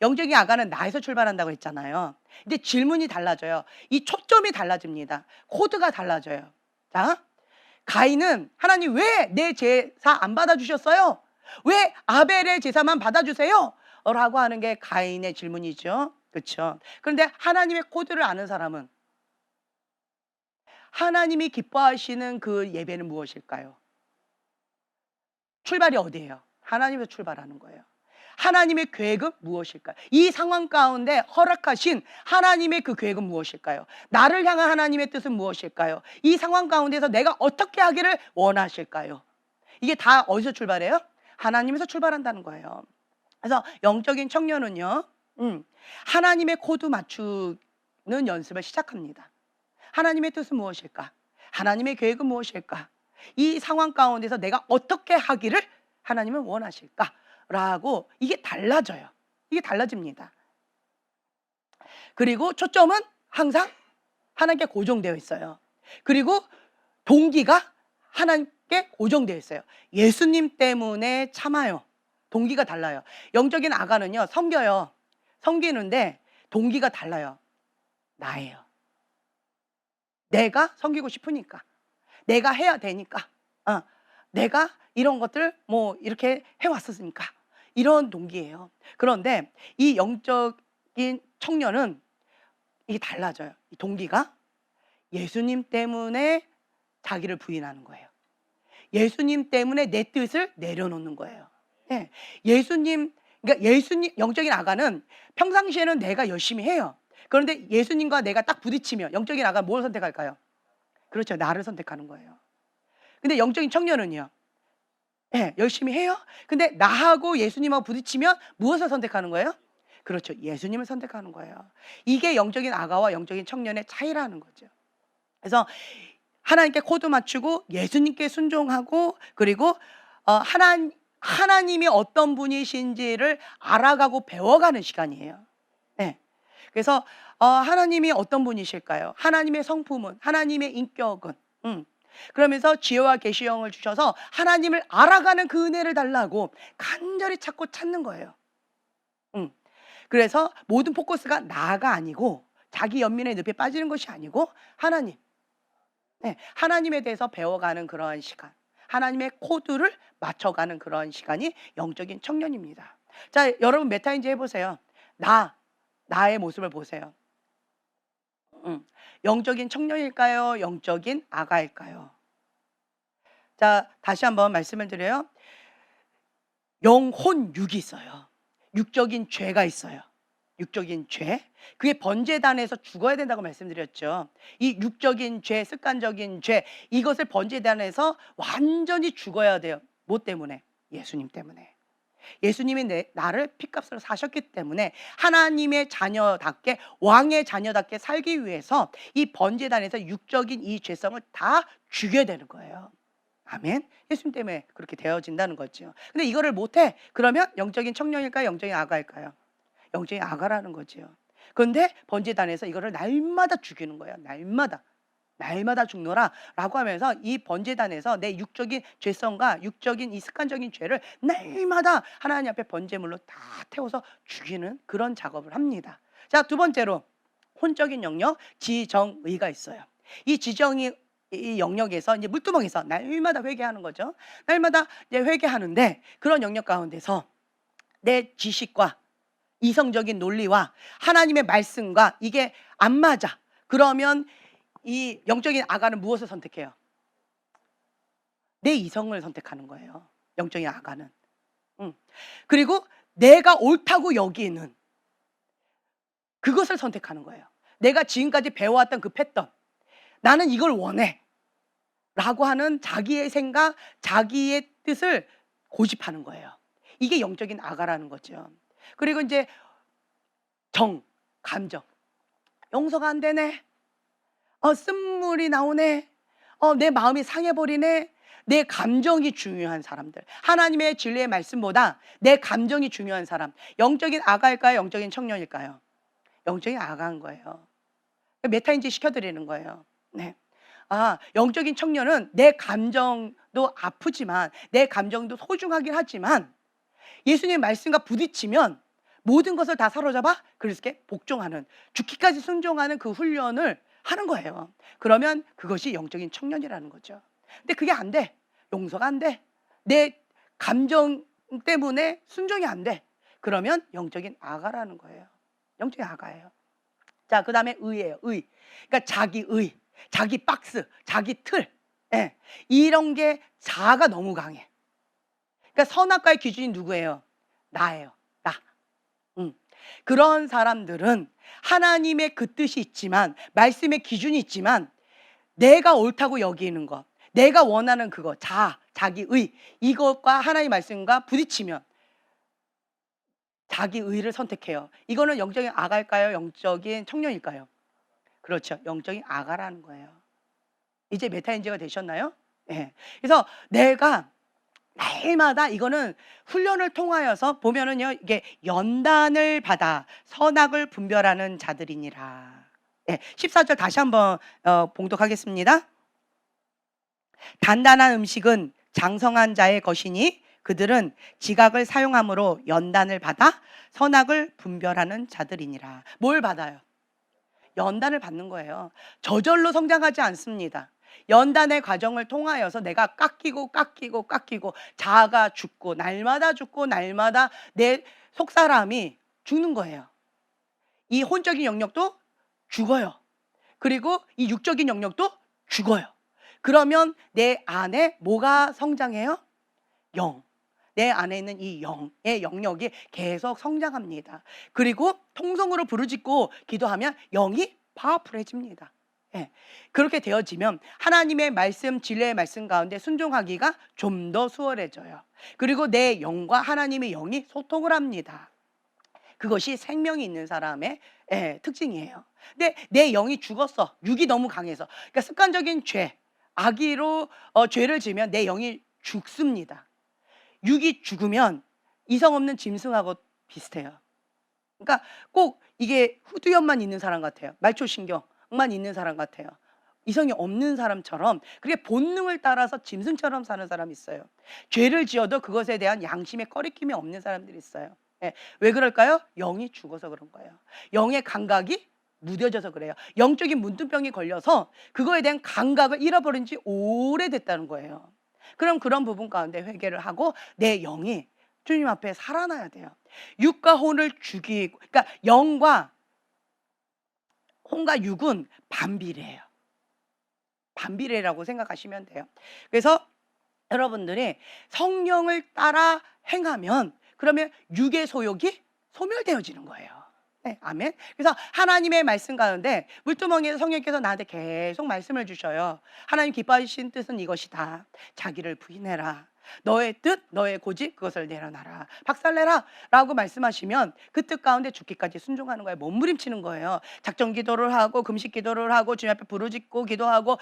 영적인 아가는 나에서 출발한다고 했잖아요. 근데 질문이 달라져요. 이 초점이 달라집니다. 코드가 달라져요. 자, 가인은 하나님 왜 내 제사 안 받아주셨어요? 왜 아벨의 제사만 받아주세요? 라고 하는 게 가인의 질문이죠. 그렇죠. 그런데 하나님의 코드를 아는 사람은 하나님이 기뻐하시는 그 예배는 무엇일까요? 출발이 어디예요? 하나님에서 출발하는 거예요. 하나님의 계획은 무엇일까요? 이 상황 가운데 허락하신 하나님의 그 계획은 무엇일까요? 나를 향한 하나님의 뜻은 무엇일까요? 이 상황 가운데서 내가 어떻게 하기를 원하실까요? 이게 다 어디서 출발해요? 하나님에서 출발한다는 거예요. 그래서 영적인 청년은요, 하나님의 코드 맞추는 연습을 시작합니다. 하나님의 뜻은 무엇일까? 하나님의 계획은 무엇일까? 이 상황 가운데서 내가 어떻게 하기를 하나님은 원하실까? 라고 이게 달라져요. 이게 달라집니다. 그리고 초점은 항상 하나님께 고정되어 있어요. 그리고 동기가 하나님께 고정되어 있어요. 예수님 때문에 참아요. 동기가 달라요. 영적인 아가는요, 섬겨요. 섬기는데 동기가 달라요. 나예요. 내가 섬기고 싶으니까, 내가 해야 되니까, 내가 이런 것들 뭐 이렇게 해왔으니까, 이런 동기예요. 그런데 이 영적인 청년은 이게 달라져요. 이 동기가 예수님 때문에 자기를 부인하는 거예요. 예수님 때문에 내 뜻을 내려놓는 거예요. 네. 그러니까 예수님, 영적인 아가는 평상시에는 내가 열심히 해요. 그런데 예수님과 내가 딱 부딪히면 영적인 아가는 뭘 선택할까요? 그렇죠. 나를 선택하는 거예요. 근데 영적인 청년은요, 네, 열심히 해요. 근데 나하고 예수님하고 부딪히면 무엇을 선택하는 거예요? 그렇죠. 예수님을 선택하는 거예요. 이게 영적인 아가와 영적인 청년의 차이라는 거죠. 그래서 하나님께 코드 맞추고 예수님께 순종하고, 그리고 하나님이 어떤 분이신지를 알아가고 배워가는 시간이에요. 네. 그래서 하나님이 어떤 분이실까요? 하나님의 성품은, 하나님의 인격은, 그러면서 지혜와 계시형을 주셔서 하나님을 알아가는 그 은혜를 달라고 간절히 찾고 찾는 거예요. 그래서 모든 포커스가 나가 아니고, 자기 연민의 늪에 빠지는 것이 아니고 하나님, 네, 하나님에 대해서 배워가는 그러한 시간, 하나님의 코드를 맞춰가는 그런 시간이 영적인 청년입니다. 자, 여러분 메타인지 해보세요. 나의 모습을 보세요. 영적인 청년일까요? 영적인 아가일까요? 자, 다시 한번 말씀을 드려요. 영혼육이 있어요. 육적인 죄가 있어요. 육적인 죄. 그게 번제단에서 죽어야 된다고 말씀드렸죠. 이 육적인 죄, 습관적인 죄, 이것을 번제단에서 완전히 죽어야 돼요. 뭐 때문에? 예수님 때문에. 예수님이 나를 피값으로 사셨기 때문에 하나님의 자녀답게, 왕의 자녀답게 살기 위해서 이 번제단에서 육적인 이 죄성을 다 죽여야 되는 거예요. 아멘. 예수님 때문에 그렇게 되어진다는 거죠. 근데 이거를 못해. 그러면 영적인 청년일까요? 영적인 아가일까요? 영적인 아가라는 거죠. 그런데 번제단에서 이거를 날마다 죽이는 거예요. 날마다 죽노라 라고 하면서 이 번제단에서 내 육적인 죄성과 육적인 이 습관적인 죄를 날마다 하나님 앞에 번제물로 다 태워서 죽이는 그런 작업을 합니다. 자, 두 번째로 혼적인 영역, 지정의가 있어요. 이 지정의 이 영역에서 이제 물두멍에서 날마다 회개하는 거죠. 날마다 이제 회개하는데 그런 영역 가운데서 내 지식과 이성적인 논리와 하나님의 말씀과 이게 안 맞아. 그러면 이 영적인 아가는 무엇을 선택해요? 내 이성을 선택하는 거예요. 영적인 아가는. 그리고 내가 옳다고 여기는 그것을 선택하는 거예요. 내가 지금까지 배워왔던 그 패턴, 나는 이걸 원해 라고 하는 자기의 생각, 자기의 뜻을 고집하는 거예요. 이게 영적인 아가라는 거죠. 그리고 이제 감정. 용서가 안 되네. 쓴물이 나오네. 내 마음이 상해버리네. 내 감정이 중요한 사람들. 하나님의 진리의 말씀보다 내 감정이 중요한 사람. 영적인 아가일까요? 영적인 청년일까요? 영적인 아가인 거예요. 메타인지 시켜드리는 거예요. 네. 영적인 청년은 내 감정도 아프지만 내 감정도 소중하긴 하지만 예수님의 말씀과 부딪히면 모든 것을 다 사로잡아 그리스도께 복종하는, 죽기까지 순종하는 그 훈련을 하는 거예요. 그러면 그것이 영적인 청년이라는 거죠. 근데 그게 안 돼. 용서가 안 돼. 내 감정 때문에 순종이 안 돼. 그러면 영적인 아가라는 거예요. 영적인 아가예요. 자, 그 다음에 의예요. 의. 그러니까 자기 자기 박스, 자기 틀. 예. 이런 게 자아가 너무 강해. 그러니까 선악과의 기준이 누구예요? 나예요. 나. 그런 사람들은 하나님의 그 뜻이 있지만, 말씀의 기준이 있지만, 내가 옳다고 여기는 것, 내가 원하는 그거, 자기의, 이것과 하나님의 말씀과 부딪히면 자기의를 선택해요. 이거는 영적인 아가일까요? 영적인 청년일까요? 그렇죠. 영적인 아가라는 거예요. 이제 메타인지가 되셨나요? 네. 그래서 내가 날마다 이거는 훈련을 통하여서 보면은요, 이게 연단을 받아 선악을 분별하는 자들이니라. 네, 14절 다시 한번 봉독하겠습니다. 단단한 음식은 장성한 자의 것이니 그들은 지각을 사용함으로 연단을 받아 선악을 분별하는 자들이니라. 뭘 받아요? 연단을 받는 거예요. 저절로 성장하지 않습니다. 연단의 과정을 통하여서 내가 깎이고 자아가 죽고 날마다 내 속사람이 죽는 거예요. 이 혼적인 영역도 죽어요. 그리고 이 육적인 영역도 죽어요. 그러면 내 안에 뭐가 성장해요? 영. 내 안에 있는 이 영의 영역이 계속 성장합니다. 그리고 통성으로 부르짖고 기도하면 영이 파워풀해집니다. 예. 그렇게 되어지면 하나님의 말씀, 진리의 말씀 가운데 순종하기가 좀 더 수월해져요. 그리고 내 영과 하나님의 영이 소통을 합니다. 그것이 생명이 있는 사람의 특징이에요. 근데 내 영이 죽었어. 육이 너무 강해서. 그러니까 습관적인 죄, 악의로 죄를 지으면 내 영이 죽습니다. 육이 죽으면 이성 없는 짐승하고 비슷해요. 그러니까 꼭 이게 후두엽만 있는 사람 같아요. 말초신경만 있는 사람 같아요. 이성이 없는 사람처럼 그렇게 본능을 따라서 짐승처럼 사는 사람이 있어요. 죄를 지어도 그것에 대한 양심의 꺼리낌이 없는 사람들이 있어요. 예. 왜 그럴까요? 영이 죽어서 그런 거예요. 영의 감각이 무뎌져서 그래요. 영적인 문둥병이 걸려서 그거에 대한 감각을 잃어버린 지 오래됐다는 거예요. 그럼 그런 부분 가운데 회개를 하고 내 영이 주님 앞에 살아나야 돼요. 육과 혼을 죽이고, 그러니까 영과 혼과 육은 반비례예요. 반비례라고 생각하시면 돼요. 그래서 여러분들이 성령을 따라 행하면 그러면 육의 소욕이 소멸되어지는 거예요. 네, 아멘. 그래서 하나님의 말씀 가운데 물두멍에서 성령께서 나한테 계속 말씀을 주셔요. 하나님 기뻐하신 뜻은 이것이다. 자기를 부인해라. 너의 뜻, 너의 고집 그것을 내려놔라. 박살내라 라고 말씀하시면 그 뜻 가운데 죽기까지 순종하는 거예요. 몸부림치는 거예요. 작정 기도를 하고 금식 기도를 하고 주님 앞에 부르짖고 기도하고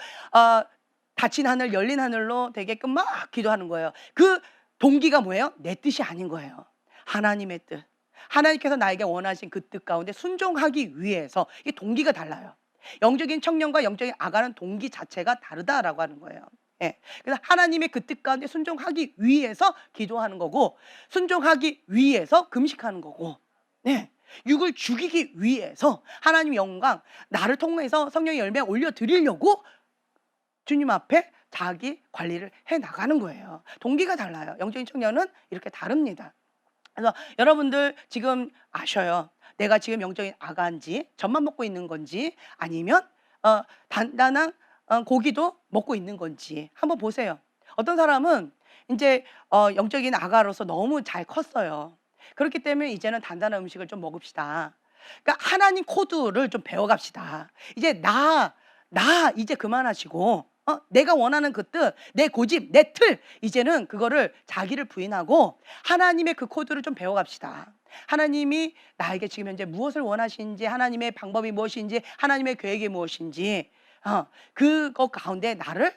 닫힌 하늘 열린 하늘로 되게끔 막 기도하는 거예요. 그 동기가 뭐예요? 내 뜻이 아닌 거예요. 하나님의 뜻. 하나님께서 나에게 원하신 그 뜻 가운데 순종하기 위해서 이 동기가 달라요. 영적인 청년과 영적인 아가는 동기 자체가 다르다라고 하는 거예요. 예. 그래서 하나님의 그 뜻 가운데 순종하기 위해서 기도하는 거고, 순종하기 위해서 금식하는 거고, 네. 육을 죽이기 위해서 하나님의 영광, 나를 통해서 성령의 열매 올려드리려고 주님 앞에 자기 관리를 해 나가는 거예요. 동기가 달라요. 영적인 청년은 이렇게 다릅니다. 그래서 여러분들 지금 아셔요. 내가 지금 영적인 아가인지 젖만 먹고 있는 건지 아니면 단단한 고기도 먹고 있는 건지 한번 보세요. 어떤 사람은 이제 영적인 아가로서 너무 잘 컸어요. 그렇기 때문에 이제는 단단한 음식을 좀 먹읍시다. 그러니까 하나님 코드를 좀 배워갑시다. 이제 나 이제 그만하시고 내가 원하는 그 뜻, 내 고집, 내 틀, 이제는 그거를 자기를 부인하고 하나님의 그 코드를 좀 배워갑시다. 하나님이 나에게 지금 현재 무엇을 원하시는지, 하나님의 방법이 무엇인지, 하나님의 계획이 무엇인지, 그거 가운데 나를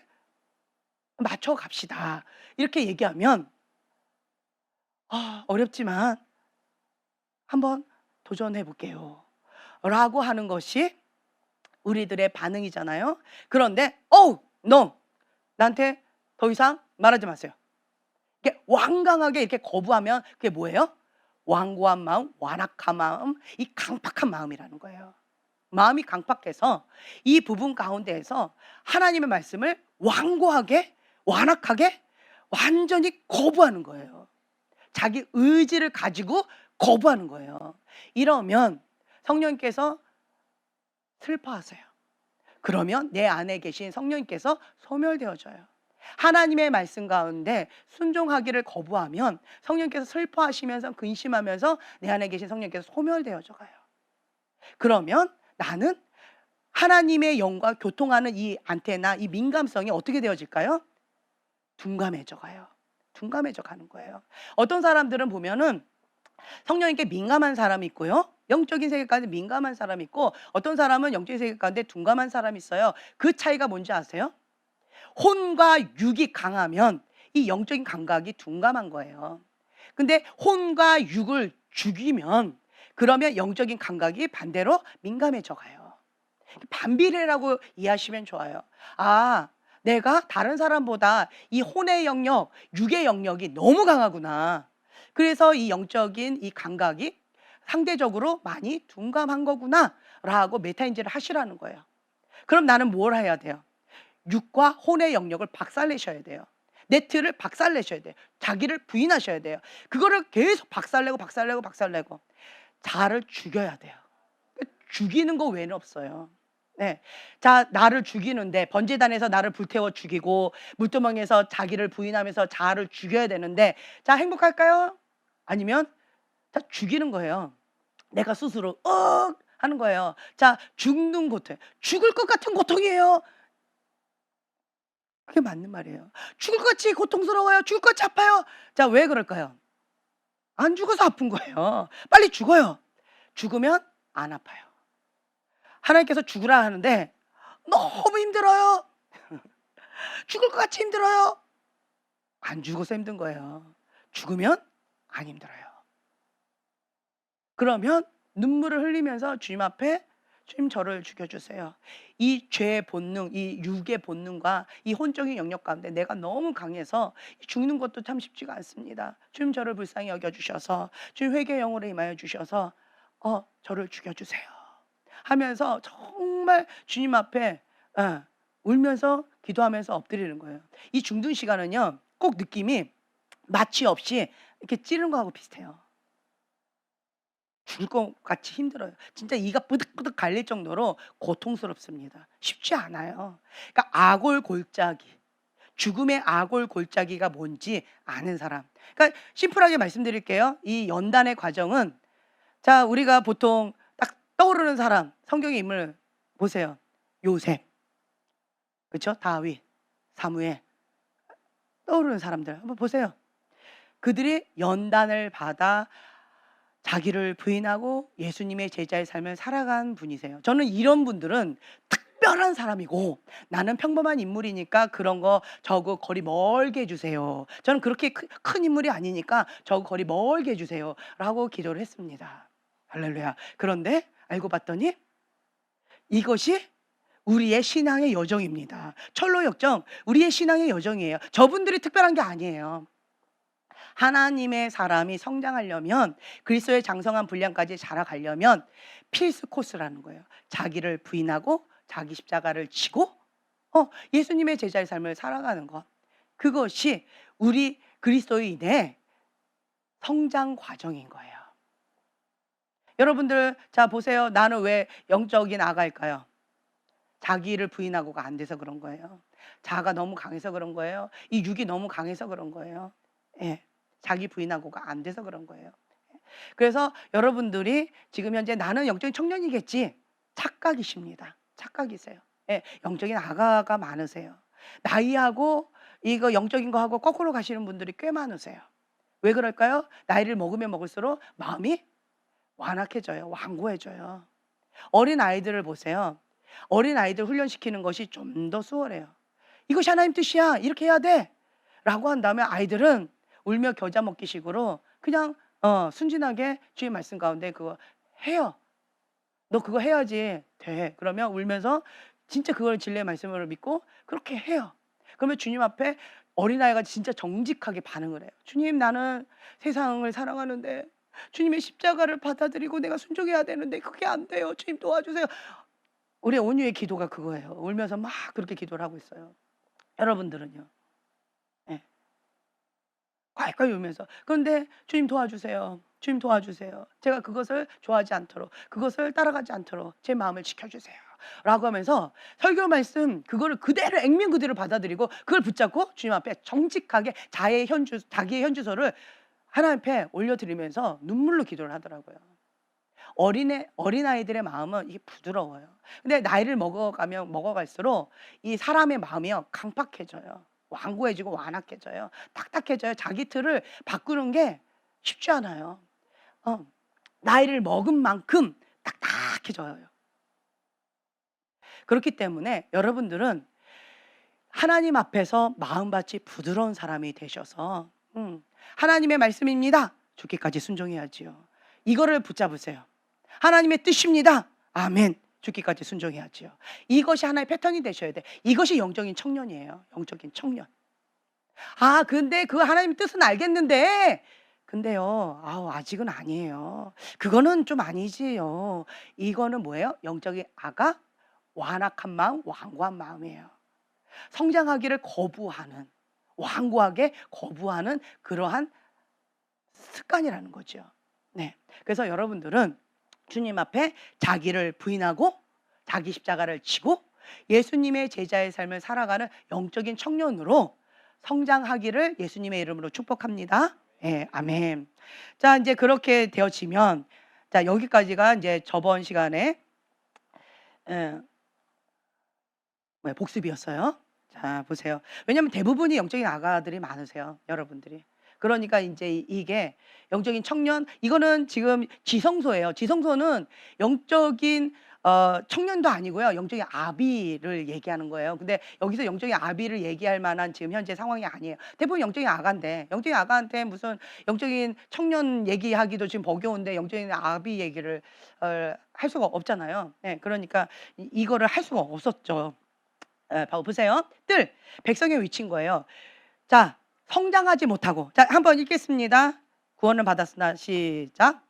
맞춰 갑시다. 이렇게 얘기하면 어렵지만 한번 도전해 볼게요 라고 하는 것이 우리들의 반응이잖아요. 그런데 no, 나한테 더 이상 말하지 마세요. 이렇게 완강하게 이렇게 거부하면 그게 뭐예요? 완고한 마음, 완악한 마음, 이 강팍한 마음이라는 거예요. 마음이 강팍해서 이 부분 가운데에서 하나님의 말씀을 완고하게, 완악하게 완전히 거부하는 거예요. 자기 의지를 가지고 거부하는 거예요. 이러면 성령님께서 슬퍼하세요. 그러면 내 안에 계신 성령님께서 소멸되어져요. 하나님의 말씀 가운데 순종하기를 거부하면 성령님께서 슬퍼하시면서 근심하면서 내 안에 계신 성령님께서 소멸되어져 가요. 그러면 나는 하나님의 영과 교통하는 이 안테나, 이 민감성이 어떻게 되어질까요? 둔감해져 가요. 둔감해져 가는 거예요. 어떤 사람들은 보면은 성령님께 민감한 사람이 있고요. 영적인 세계 가운데 민감한 사람이 있고, 어떤 사람은 영적인 세계 가운데 둔감한 사람이 있어요. 그 차이가 뭔지 아세요? 혼과 육이 강하면 이 영적인 감각이 둔감한 거예요. 근데 혼과 육을 죽이면 그러면 영적인 감각이 반대로 민감해져 가요. 반비례라고 이해하시면 좋아요. 내가 다른 사람보다 이 혼의 영역, 육의 영역이 너무 강하구나. 그래서 이 영적인 이 감각이 상대적으로 많이 둔감한 거구나 라고 메타인지를 하시라는 거예요. 그럼 나는 뭘 해야 돼요? 육과 혼의 영역을 박살내셔야 돼요. 내 틀을 박살내셔야 돼요. 자기를 부인하셔야 돼요. 그거를 계속 박살내고 자를 죽여야 돼요. 죽이는 거 외에는 없어요. 네. 자, 나를 죽이는데 번제단에서 나를 불태워 죽이고 물두멍에서 자기를 부인하면서 자아를 죽여야 되는데, 자, 행복할까요? 아니면 자, 죽이는 거예요. 내가 스스로 하는 거예요. 자, 죽는 고통, 죽을 것 같은 고통이에요. 그게 맞는 말이에요. 죽을 것 같이 고통스러워요. 죽을 것 같이 아파요. 자, 왜 그럴까요? 안 죽어서 아픈 거예요. 빨리 죽어요. 죽으면 안 아파요. 하나님께서 죽으라 하는데 너무 힘들어요. 죽을 것 같이 힘들어요. 안 죽어서 힘든 거예요. 죽으면 안 힘들어요. 그러면 눈물을 흘리면서 주님 앞에, 주님 저를 죽여주세요. 이 죄의 본능, 이 육의 본능과 이 혼적인 영역 가운데 내가 너무 강해서 죽는 것도 참 쉽지가 않습니다. 주님 저를 불쌍히 여겨주셔서, 주님 회개의 영으로 임하여 주셔서 저를 죽여주세요 하면서 정말 주님 앞에 울면서 기도하면서 엎드리는 거예요. 이 중등 시간은요, 꼭 느낌이 마취 없이 이렇게 찌르는 거하고 비슷해요. 죽을 것 같이 힘들어요. 진짜 이가 뿌득뿌득 갈릴 정도로 고통스럽습니다. 쉽지 않아요. 그러니까 아골골짜기, 죽음의 아골골짜기가 뭔지 아는 사람. 그러니까 심플하게 말씀드릴게요. 이 연단의 과정은, 자, 우리가 보통 딱 떠오르는 사람, 성경의 인물 보세요. 요셉, 그렇죠? 다윗, 사무엘, 떠오르는 사람들 한번 보세요. 그들이 연단을 받아 자기를 부인하고 예수님의 제자의 삶을 살아간 분이세요. 저는 이런 분들은 특별한 사람이고 나는 평범한 인물이니까 그런 거 저거 거리 멀게 해주세요. 저는 그렇게 큰 인물이 아니니까 저거 거리 멀게 해주세요. 라고 기도를 했습니다. 할렐루야. 그런데 알고 봤더니 이것이 우리의 신앙의 여정입니다. 철로 역정, 우리의 신앙의 여정이에요. 저분들이 특별한 게 아니에요. 하나님의 사람이 성장하려면, 그리스도의 장성한 분량까지 자라가려면 필수 코스라는 거예요. 자기를 부인하고 자기 십자가를 지고 예수님의 제자의 삶을 살아가는 것. 그것이 우리 그리스도인의 성장 과정인 거예요. 여러분들 자 보세요. 나는 왜 영적인 아가일까요? 자기를 부인하고가 안 돼서 그런 거예요. 자아가 너무 강해서 그런 거예요. 이 육이 너무 강해서 그런 거예요. 예, 자기 부인하고가 안 돼서 그런 거예요. 그래서 여러분들이 지금 현재 나는 영적인 청년이겠지, 착각이십니다. 착각이세요. 예, 영적인 아가가 많으세요. 나이하고 이거 영적인 거하고 거꾸로 가시는 분들이 꽤 많으세요. 왜 그럴까요? 나이를 먹으면 먹을수록 마음이 완악해져요. 완고해져요. 어린 아이들을 보세요. 어린 아이들 훈련시키는 것이 좀 더 수월해요. 이것이 하나님 뜻이야, 이렇게 해야 돼 라고 한 다음에 아이들은 울며 겨자 먹기 식으로 그냥 순진하게 주의 말씀 가운데 그거 해요. 너 그거 해야지 돼. 그러면 울면서 진짜 그걸 진리의 말씀으로 믿고 그렇게 해요. 그러면 주님 앞에 어린아이가 진짜 정직하게 반응을 해요. 주님, 나는 세상을 사랑하는데 주님의 십자가를 받아들이고 내가 순종해야 되는데 그게 안 돼요. 주님 도와주세요. 우리 온유의 기도가 그거예요. 울면서 막 그렇게 기도를 하고 있어요. 여러분들은요? 예. 콸콸 울면서. 그런데 주님 도와주세요. 주님 도와주세요. 제가 그것을 좋아하지 않도록, 그것을 따라가지 않도록 제 마음을 지켜주세요. 라고 하면서 설교 말씀 그거를 그대로 액면 그대로 받아들이고 그걸 붙잡고 주님 앞에 정직하게 자기의 현주소를 하나님 앞에 올려드리면서 눈물로 기도를 하더라고요. 어린아이들의 마음은 이게 부드러워요. 근데 나이를 먹어갈수록 이 사람의 마음이요, 강팍해져요. 완고해지고 완악해져요. 딱딱해져요. 자기 틀을 바꾸는 게 쉽지 않아요. 나이를 먹은 만큼 딱딱해져요. 그렇기 때문에 여러분들은 하나님 앞에서 마음밭이 부드러운 사람이 되셔서 하나님의 말씀입니다. 죽기까지 순종해야지요. 이거를 붙잡으세요. 하나님의 뜻입니다. 아멘. 죽기까지 순종해야지요. 이것이 하나의 패턴이 되셔야 돼. 이것이 영적인 청년이에요. 영적인 청년. 근데 그 하나님의 뜻은 알겠는데 근데요, 아직은 아니에요. 그거는 좀 아니지요. 이거는 뭐예요? 영적인 아가, 완악한 마음, 완고한 마음이에요. 성장하기를 거부하는, 완고하게 거부하는 그러한 습관이라는 거죠. 네. 그래서 여러분들은 주님 앞에 자기를 부인하고 자기 십자가를 지고 예수님의 제자의 삶을 살아가는 영적인 청년으로 성장하기를 예수님의 이름으로 축복합니다. 예, 아멘. 자, 이제 그렇게 되어지면, 자, 여기까지가 이제 저번 시간에 복습이었어요. 자, 보세요. 왜냐하면 대부분이 영적인 아가들이 많으세요, 여러분들이. 그러니까 이제 이게 영적인 청년, 이거는 지금 지성소예요. 지성소는 영적인 청년도 아니고요, 영적인 아비를 얘기하는 거예요. 근데 여기서 영적인 아비를 얘기할 만한 지금 현재 상황이 아니에요. 대부분 영적인 아가인데, 영적인 아가한테 무슨 영적인 청년 얘기하기도 지금 버거운데 영적인 아비 얘기를 할 수가 없잖아요. 네, 그러니까 이거를 할 수가 없었죠. 보세요. 뜰, 백성의 위치인 거예요. 자, 성장하지 못하고, 자, 한번 읽겠습니다. 구원을 받았으나, 시작.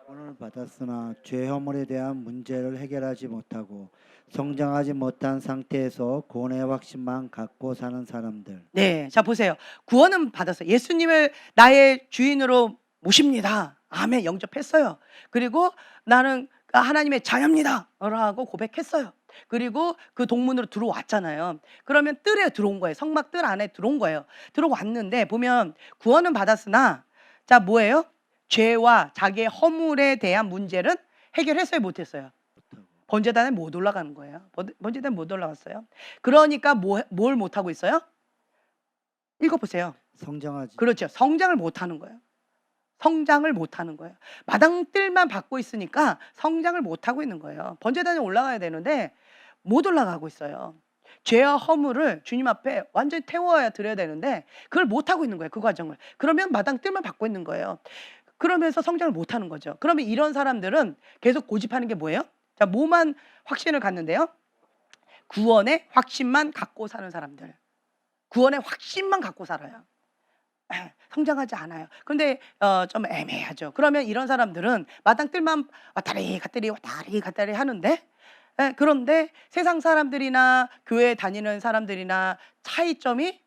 구원을 받았으나 죄 허물에 대한 문제를 해결하지 못하고 성장하지 못한 상태에서 구원의 확신만 갖고 사는 사람들. 네, 자 보세요. 구원은 받았어요. 예수님을 나의 주인으로 모십니다. 아멘, 영접했어요. 그리고 나는 하나님의 자녀입니다 라고 고백했어요. 그리고 그 동문으로 들어왔잖아요. 그러면 뜰에 들어온 거예요. 성막 뜰 안에 들어온 거예요. 들어왔는데 보면 구원은 받았으나, 자 뭐예요? 죄와 자기의 허물에 대한 문제는 해결했어요, 못했어요? 번제단에 못 올라가는 거예요. 번제단에 못 올라갔어요. 그러니까 뭘 못하고 있어요? 읽어보세요. 성장하지. 그렇죠. 성장을 못하는 거예요. 성장을 못하는 거예요. 마당뜰만 받고 있으니까 성장을 못하고 있는 거예요. 번제단에 올라가야 되는데 못 올라가고 있어요. 죄와 허물을 주님 앞에 완전히 태워야 드려야 되는데 그걸 못하고 있는 거예요, 그 과정을. 그러면 마당 뜰만 받고 있는 거예요. 그러면서 성장을 못하는 거죠. 그러면 이런 사람들은 계속 고집하는 게 뭐예요? 자, 뭐만 확신을 갖는데요? 구원의 확신만 갖고 사는 사람들. 구원의 확신만 갖고 살아요. 성장하지 않아요. 그런데 좀 애매하죠. 그러면 이런 사람들은 마당 뜰만 왔다리 갔다리 하는데, 그런데 세상 사람들이나 교회 다니는 사람들이나 차이점이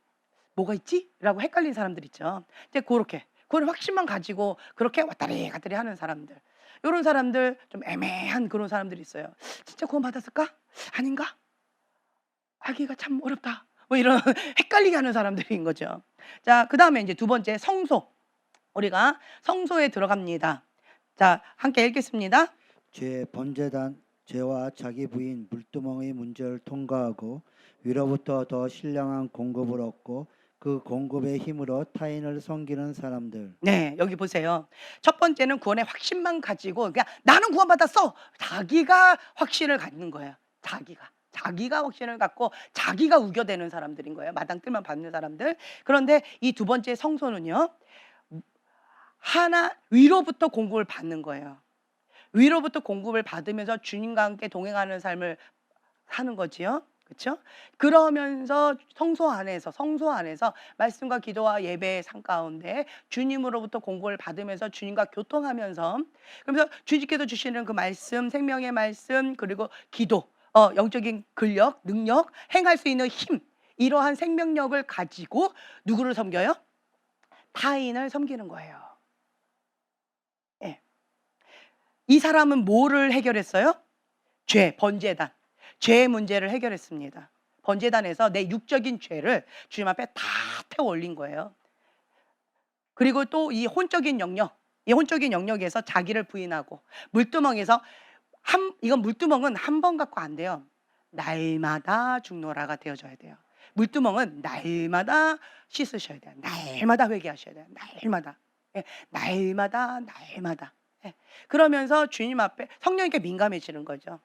뭐가 있지? 라고 헷갈린 사람들 있죠. 이제 그렇게 그런 확신만 가지고 그렇게 왔다리 갔다리 하는 사람들, 이런 사람들, 좀 애매한 그런 사람들이 있어요. 진짜 구원 받았을까? 아닌가? 하기가 참 어렵다. 뭐 이런 헷갈리게 하는 사람들인 거죠. 자, 그다음에 이제 두 번째, 성소. 우리가 성소에 들어갑니다. 자, 함께 읽겠습니다. 번제단 죄와 자기 부인 물두멍의 문제를 통과하고 위로부터 더 신령한 공급을 얻고 그 공급의 힘으로 타인을 섬기는 사람들. 네, 여기 보세요. 첫 번째는 구원의 확신만 가지고 그냥 나는 구원받았어. 자기가 확신을 갖는 거예요. 자기가 확신을 갖고 자기가 우겨대는 사람들인 거예요. 마당 뜰만 받는 사람들. 그런데 이 두 번째 성소는요, 하나 위로부터 공급을 받는 거예요. 위로부터 공급을 받으면서 주님과 함께 동행하는 삶을 사는 거지요. 그렇죠? 그러면서 성소 안에서 말씀과 기도와 예배의 삶 가운데 주님으로부터 공급을 받으면서 주님과 교통하면서, 그러면서 주님께서 주시는 그 말씀, 생명의 말씀, 그리고 기도, 영적인 근력, 능력, 행할 수 있는 힘, 이러한 생명력을 가지고 누구를 섬겨요? 타인을 섬기는 거예요. 예. 이 사람은 뭐를 해결했어요? 번제단. 죄의 문제를 해결했습니다. 번제단에서 내 육적인 죄를 주님 앞에 다 태워 올린 거예요. 그리고 또 이 혼적인 영역에서 자기를 부인하고, 물두멍에서 이건 물두멍은 한 번 갖고 안 돼요. 날마다 죽노라가 되어져야 돼요. 물두멍은 날마다 씻으셔야 돼요. 날마다 회개하셔야 돼요. 날마다. 예, 날마다. 예. 그러면서 주님 앞에 성령님께 민감해지는 거죠.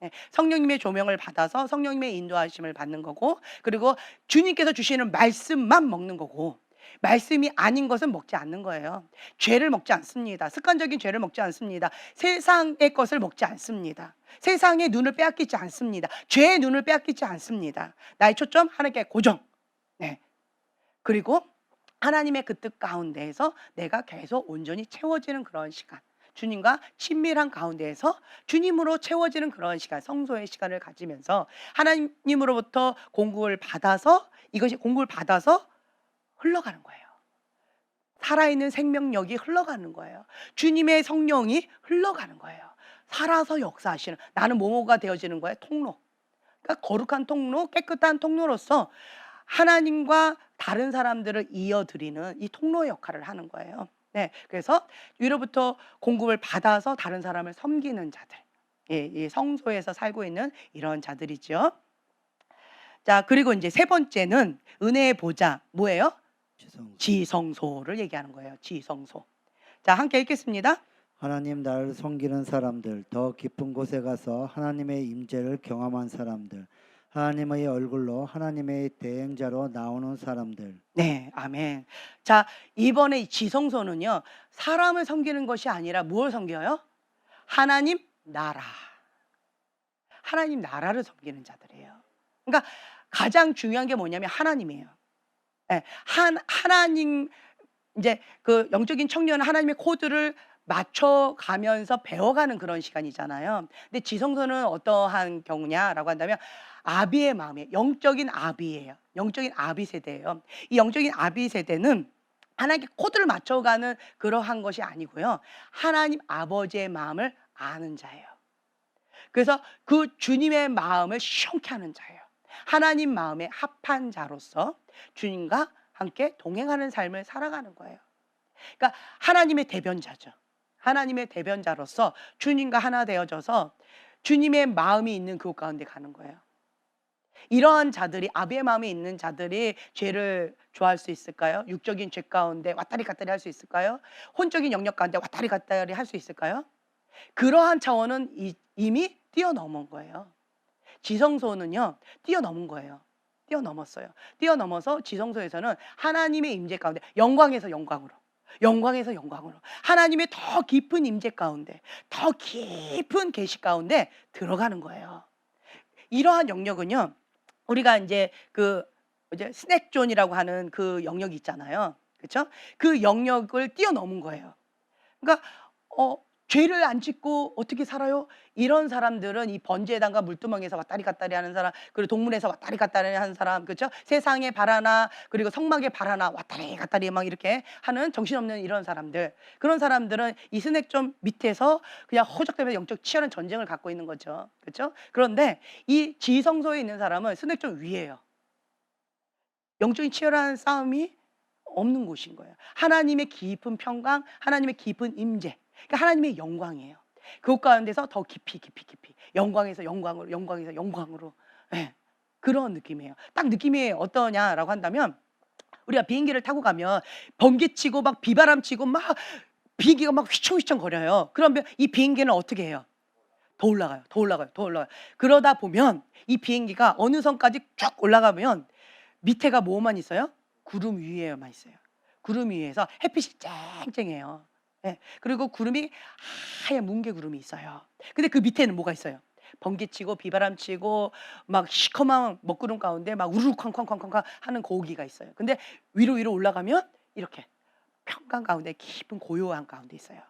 예, 성령님의 조명을 받아서 성령님의 인도하심을 받는 거고, 그리고 주님께서 주시는 말씀만 먹는 거고, 말씀이 아닌 것은 먹지 않는 거예요. 죄를 먹지 않습니다. 습관적인 죄를 먹지 않습니다. 세상의 것을 먹지 않습니다. 세상의 눈을 빼앗기지 않습니다. 죄의 눈을 빼앗기지 않습니다. 나의 초점 하나님께 고정. 네. 그리고 하나님의 그 뜻 가운데에서 내가 계속 온전히 채워지는 그런 시간, 주님과 친밀한 가운데에서 주님으로 채워지는 그런 시간, 성소의 시간을 가지면서 하나님으로부터 공급을 받아서, 이것이 공급을 받아서 흘러가는 거예요. 살아있는 생명력이 흘러가는 거예요. 주님의 성령이 흘러가는 거예요. 살아서 역사하시는, 나는 뭐뭐가 되어지는 거예요? 통로. 그러니까 거룩한 통로, 깨끗한 통로로서 하나님과 다른 사람들을 이어드리는 이 통로의 역할을 하는 거예요. 네, 그래서 위로부터 공급을 받아서 다른 사람을 섬기는 자들, 이 성소에서 살고 있는 이런 자들이죠. 자, 그리고 이제 세 번째는 은혜의 보좌, 뭐예요? 지성소를 얘기하는 거예요. 지성소. 자, 함께 읽겠습니다. 하나님 나를 섬기는 사람들, 더 깊은 곳에 가서 하나님의 임재를 경험한 사람들, 하나님의 얼굴로 하나님의 대행자로 나오는 사람들. 네, 아멘. 자, 이번에 이 지성소는요, 사람을 섬기는 것이 아니라 무엇을 섬겨요? 하나님 나라. 하나님 나라를 섬기는 자들이에요. 그러니까 가장 중요한 게 뭐냐면 하나님이에요. 네, 하나님, 이제 그 영적인 청년은 하나님의 코드를 맞춰가면서 배워가는 그런 시간이잖아요. 근데 지성소는 어떠한 경우냐라고 한다면 아비의 마음이에요. 영적인 아비예요. 영적인 아비 세대예요. 이 영적인 아비 세대는 하나님께 코드를 맞춰가는 그러한 것이 아니고요, 하나님 아버지의 마음을 아는 자예요. 그래서 그 주님의 마음을 시원케 하는 자예요. 하나님 마음에 합한 자로서 주님과 함께 동행하는 삶을 살아가는 거예요. 그러니까 하나님의 대변자죠. 하나님의 대변자로서 주님과 하나 되어져서 주님의 마음이 있는 그곳 가운데 가는 거예요. 이러한 자들이, 아비의 마음이 있는 자들이 죄를 좋아할 수 있을까요? 육적인 죄 가운데 왔다리 갔다리 할 수 있을까요? 혼적인 영역 가운데 왔다리 갔다리 할 수 있을까요? 그러한 차원은 이미 뛰어넘은 거예요. 지성소는요 뛰어넘은 거예요. 뛰어넘었어요. 뛰어넘어서 지성소에서는 하나님의 임재 가운데 영광에서 영광으로, 영광에서 영광으로 하나님의 더 깊은 임재 가운데, 더 깊은 계시 가운데 들어가는 거예요. 이러한 영역은요 우리가 이제 이제 스낵존이라고 하는 그 영역이 있잖아요. 그렇죠? 그 영역을 뛰어넘은 거예요. 그러니까 죄를 안 짓고 어떻게 살아요? 이런 사람들은 이 번제단과 물두멍에서 왔다리 갔다리 하는 사람, 그리고 동문에서 왔다리 갔다리 하는 사람, 그렇죠? 세상의 발 하나, 그리고 성막의 발 하나 왔다리 갔다리 막 이렇게 하는 정신없는 이런 사람들, 그런 사람들은 이 스낵존 밑에서 그냥 허적대면서 영적 치열한 전쟁을 갖고 있는 거죠. 그렇죠? 그런데 이 지성소에 있는 사람은 스낵존 위에요. 영적인 치열한 싸움이 없는 곳인 거예요. 하나님의 깊은 평강, 하나님의 깊은 임재, 그러니까 하나님의 영광이에요. 그것 가운데서 더 깊이 영광에서 영광으로, 영광에서 영광으로, 예, 그런 느낌이에요. 딱 느낌이 어떠냐라고 한다면 우리가 비행기를 타고 가면 번개치고 막 비바람 치고 막 비행기가 막 휘청휘청 거려요. 그러면 이 비행기는 어떻게 해요? 더 올라가요. 더 올라가요. 더 올라가요. 그러다 보면 이 비행기가 어느 선까지 쭉 올라가면 밑에가 뭐만 있어요? 구름 위에만 있어요. 구름 위에서 햇빛이 쨍쨍해요. 예. 그리고 구름이 하얀 뭉게 구름이 있어요. 근데 그 밑에는 뭐가 있어요? 번개치고 비바람 치고 막 시커먼 먹구름 가운데 막 우르르 쾅쾅쾅쾅 하는 고기가 있어요. 근데 위로 올라가면 이렇게 평강 가운데 깊은 고요한 가운데 있어요.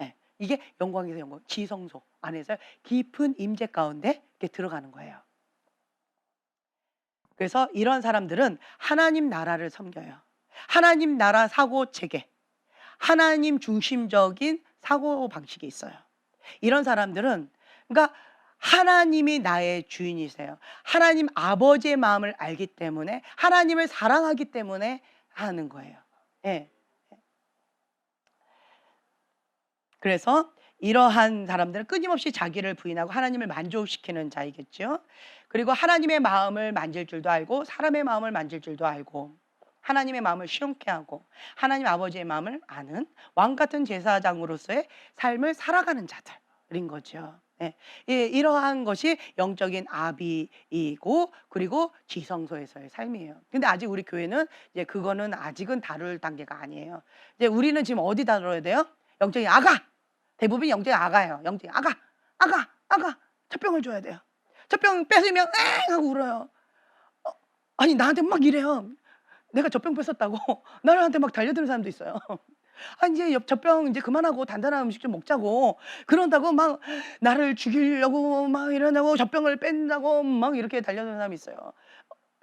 예. 이게 영광에서 영광, 지성소 안에서 깊은 임재 가운데 이렇게 들어가는 거예요. 그래서 이런 사람들은 하나님 나라를 섬겨요. 하나님 나라 사고 체계, 하나님 중심적인 사고 방식이 있어요. 이런 사람들은 그러니까 하나님이 나의 주인이세요. 하나님 아버지의 마음을 알기 때문에, 하나님을 사랑하기 때문에 하는 거예요. 예. 그래서 이러한 사람들은 끊임없이 자기를 부인하고 하나님을 만족시키는 자이겠죠. 그리고 하나님의 마음을 만질 줄도 알고 사람의 마음을 만질 줄도 알고 하나님의 마음을 시원케 하고 하나님 아버지의 마음을 아는 왕 같은 제사장으로서의 삶을 살아가는 자들인 거죠. 예. 이러한 것이 영적인 아비이고 그리고 지성소에서의 삶이에요. 근데 아직 우리 교회는 이제 그거는 아직은 다룰 단계가 아니에요. 이제 우리는 지금 어디 다뤄야 돼요? 영적인 아가. 대부분 영적인 아가예요. 영적인 아가. 젖병을 줘야 돼요. 젖병 뺏으면 엥 하고 울어요. 아니 나한테 막 이래요. 내가 젖병 뺏었다고 나한테 막 달려드는 사람도 있어요. 아 이제 젖병 이제 그만하고 단단한 음식 좀 먹자고 그런다고 막 나를 죽이려고 막 이러냐고 젖병을 뺀다고 막 이렇게 달려드는 사람이 있어요.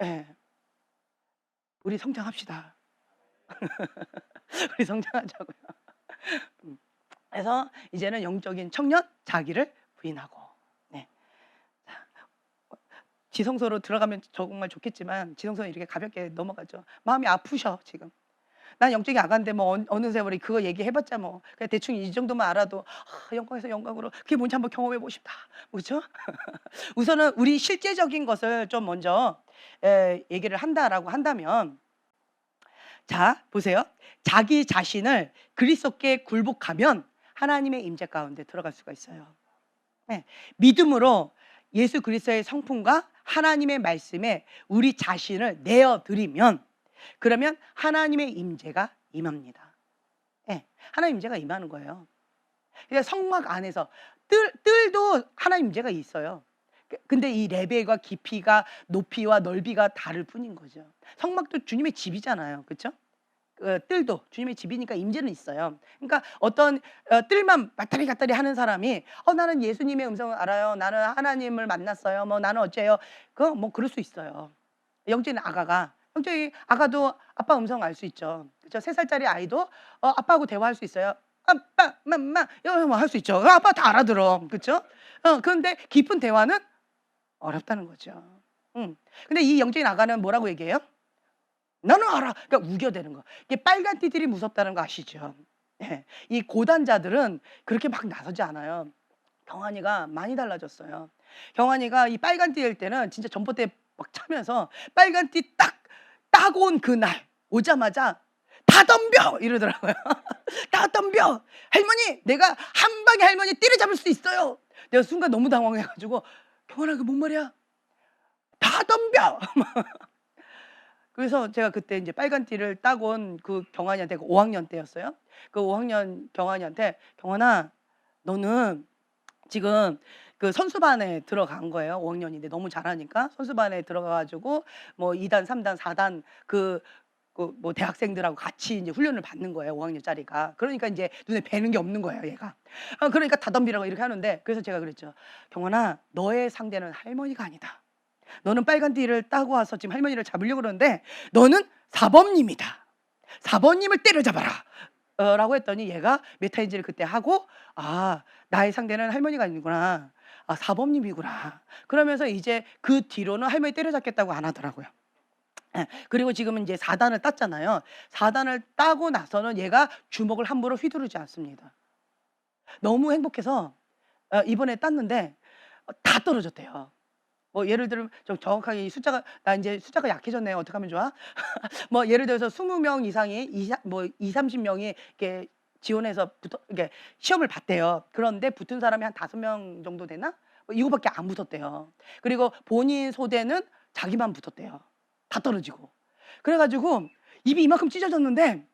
예. 우리 성장합시다. 우리 성장하자고요. 그래서 이제는 영적인 청년 자기를 부인하고, 네. 지성소로 들어가면 정말 좋겠지만 지성소는 이렇게 가볍게 넘어가죠. 마음이 아프셔 지금. 난 영적인 아가인데 뭐 어느 세월에 그거 얘기해봤자 뭐 그냥 대충 이 정도만 알아도 영광에서 영광으로 그게 뭔지 한번 경험해보고 싶다. 그렇죠? 우선은 우리 실제적인 것을 좀 먼저 얘기를 한다라고 한다면, 자 보세요. 자기 자신을 그리스도께 굴복하면 하나님의 임재 가운데 들어갈 수가 있어요. 네. 믿음으로 예수 그리스도의 성품과 하나님의 말씀에 우리 자신을 내어드리면 그러면 하나님의 임재가 임합니다. 네. 하나님 임재가 임하는 거예요. 그러니까 성막 안에서 뜰도 하나님 임재가 있어요. 근데 이 레벨과 깊이가 높이와 넓이가 다를 뿐인 거죠. 성막도 주님의 집이잖아요. 그렇죠? 뜰도 주님의 집이니까 임재는 있어요. 그러니까 어떤 뜰만 왔다리 갔다리 하는 사람이 나는 예수님의 음성을 알아요. 나는 하나님을 만났어요. 뭐 나는 어째요. 그거 뭐 그럴 수 있어요. 영적인 아가도 아빠 음성 알 수 있죠. 그렇죠? 3살짜리 아이도 아빠하고 대화할 수 있어요. 아빠, 맘마, 이런 거 할 수 있죠. 아빠 다 알아들어. 그렇죠? 그런데 깊은 대화는 어렵다는 거죠. 근데 이 영적인 아가는 뭐라고 얘기해요? 나는 알아. 그러니까 우겨대는 거. 이게 빨간 띠들이 무섭다는 거 아시죠? 예. 이 고단자들은 그렇게 막 나서지 않아요. 경환이가 많이 달라졌어요. 경환이가 이 빨간 띠일 때는 진짜 전봇대 막 차면서 빨간 띠 딱 온 그날 오자마자 다 덤벼 이러더라고요. 다 덤벼. 할머니, 내가 한 방에 할머니 띠를 잡을 수 있어요. 내가 순간 너무 당황해가지고 경환아, 그 뭔 말이야? 다 덤벼. 그래서 제가 그때 이제 빨간 띠를 따고 온 그 경환이한테, 그 5학년 때였어요. 그 5학년 경환이한테, 경환아, 너는 지금 그 선수반에 들어간 거예요. 5학년인데 너무 잘하니까 선수반에 들어가 가지고 뭐 2단, 3단, 4단 그 뭐 대학생들하고 같이 이제 훈련을 받는 거예요. 5학년짜리가. 그러니까 이제 눈에 뵈는 게 없는 거예요, 얘가. 그러니까 다 덤비라고 이렇게 하는데, 그래서 제가 그랬죠. 경환아, 너의 상대는 할머니가 아니다. 너는 빨간 띠를 따고 와서 지금 할머니를 잡으려고 그러는데 너는 사범님이다. 사범님을 때려잡아라. 라고 했더니 얘가 메타인지를 그때 하고, 아, 나의 상대는 할머니가 아니구나. 아, 사범님이구나. 그러면서 이제 그 뒤로는 할머니 때려잡겠다고 안 하더라고요. 그리고 지금은 이제 4단을 땄잖아요. 4단을 따고 나서는 얘가 주먹을 함부로 휘두르지 않습니다. 너무 행복해서 이번에 땄는데 다 떨어졌대요. 뭐 예를 들면 좀 정확하게 이 숫자가, 나 이제 숫자가 약해졌네요. 어떻게 하면 좋아? 뭐 예를 들어서 20명 이상이 30명이 이렇게 지원해서 이게 시험을 봤대요. 그런데 붙은 사람이 한 5명 정도 되나? 뭐 이거밖에 안 붙었대요. 그리고 본인 소대는 자기만 붙었대요. 다 떨어지고. 그래가지고 입이 이만큼 찢어졌는데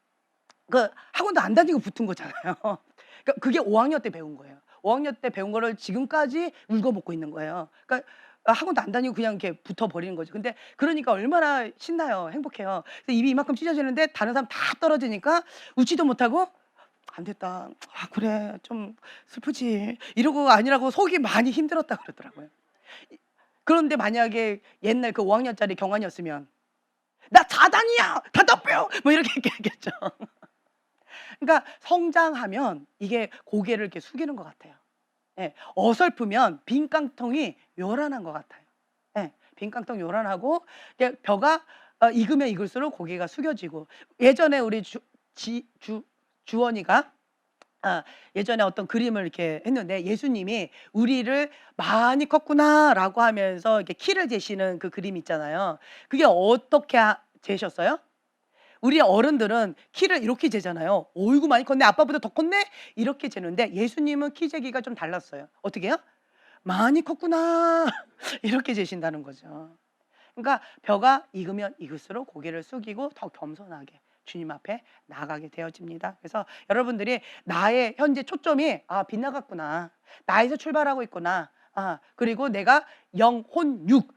그 학원도 안 다니고 붙은 거잖아요. 그러니까 그게 5학년 때 배운 거예요. 5학년 때 배운 거를 지금까지 울고먹고 있는 거예요. 그러니까 학원도 안 다니고 그냥 이렇게 붙어 버리는 거죠. 근데 그러니까 얼마나 신나요. 행복해요. 그래서 입이 이만큼 찢어지는데 다른 사람 다 떨어지니까 웃지도 못하고, 안 됐다. 아, 그래. 좀 슬프지. 이러고 아니라고 속이 많이 힘들었다 그러더라고요. 그런데 만약에 옛날 그 5학년짜리 경환이었으면 나 4단이야! 다 덤벼! 뭐 이렇게 얘기했겠죠. 그러니까 성장하면 이게 고개를 이렇게 숙이는 것 같아요. 예, 어설프면 빈 깡통이 요란한 것 같아요. 예, 빈 깡통 요란하고 벼가 익으면 익을수록 고개가 숙여지고, 예전에 우리 주원이가 예전에 어떤 그림을 이렇게 했는데, 예수님이 우리를 많이 컸구나라고 하면서 이렇게 키를 재시는 그 그림 있잖아요. 그게 어떻게 재셨어요? 우리 어른들은 키를 이렇게 재잖아요. 어이구 많이 컸네. 아빠보다 더 컸네. 이렇게 재는데 예수님은 키 재기가 좀 달랐어요. 어떻게 해요? 많이 컸구나. 이렇게 재신다는 거죠. 그러니까 벼가 익으면 익을수록 고개를 숙이고 더 겸손하게 주님 앞에 나가게 되어집니다. 그래서 여러분들이 나의 현재 초점이 빗나갔구나. 나에서 출발하고 있구나. 그리고 내가 영, 혼, 육,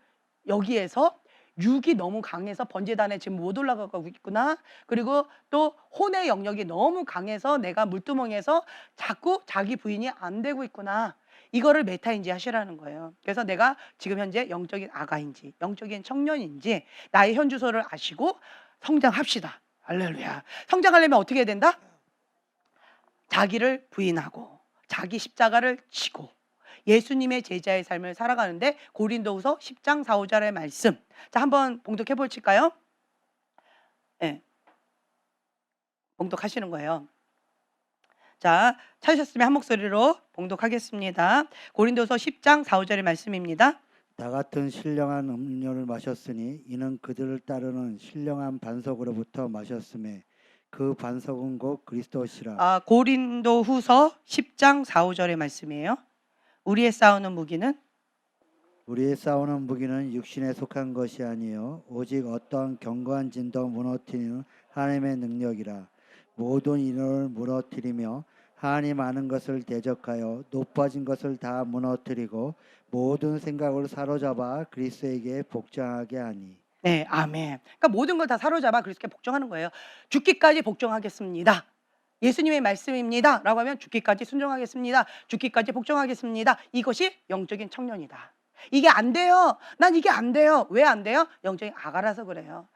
여기에서 육이 너무 강해서 번제단에 지금 못 올라가고 있구나. 그리고 또 혼의 영역이 너무 강해서 내가 물두멍에서 자꾸 자기 부인이 안 되고 있구나. 이거를 메타인지 하시라는 거예요. 그래서 내가 지금 현재 영적인 아가인지 영적인 청년인지 나의 현 주소를 아시고 성장합시다. 할렐루야. 성장하려면 어떻게 해야 된다? 자기를 부인하고 자기 십자가를 지고 예수님의 제자의 삶을 살아가는데, 고린도후서 10장 4, 5절의 말씀. 자, 한번 봉독해 볼까요? 네. 봉독하시는 거예요. 자, 찾으셨으면 한 목소리로 봉독하겠습니다. 고린도서 10장 4, 5절의 말씀입니다. 다 같은 신령한 음료를 마셨으니 이는 그들을 따르는 신령한 반석으로부터 마셨음에 그 반석은 곧 그리스도시라. 고린도후서 10장 4, 5절의 말씀이에요. 우리의 싸우는 무기는 우리의 싸우는 무기는 육신에 속한 것이 아니요 오직 어떠한 견고한 진도 무너뜨리는 하나님의 능력이라. 모든 인원을 무너뜨리며 하나님 아는 것을 대적하여 높아진 것을 다 무너뜨리고 모든 생각을 사로잡아 그리스도에게 복종하게 하니. 네, 아멘. 그러니까 모든 걸 다 사로잡아 그리스도께 복종하는 거예요. 죽기까지 복종하겠습니다. 예수님의 말씀입니다. 라고 하면 죽기까지 순종하겠습니다. 죽기까지 복종하겠습니다. 이것이 영적인 청년이다. 이게 안 돼요. 난 이게 안 돼요. 왜 안 돼요? 영적인 아가라서 그래요.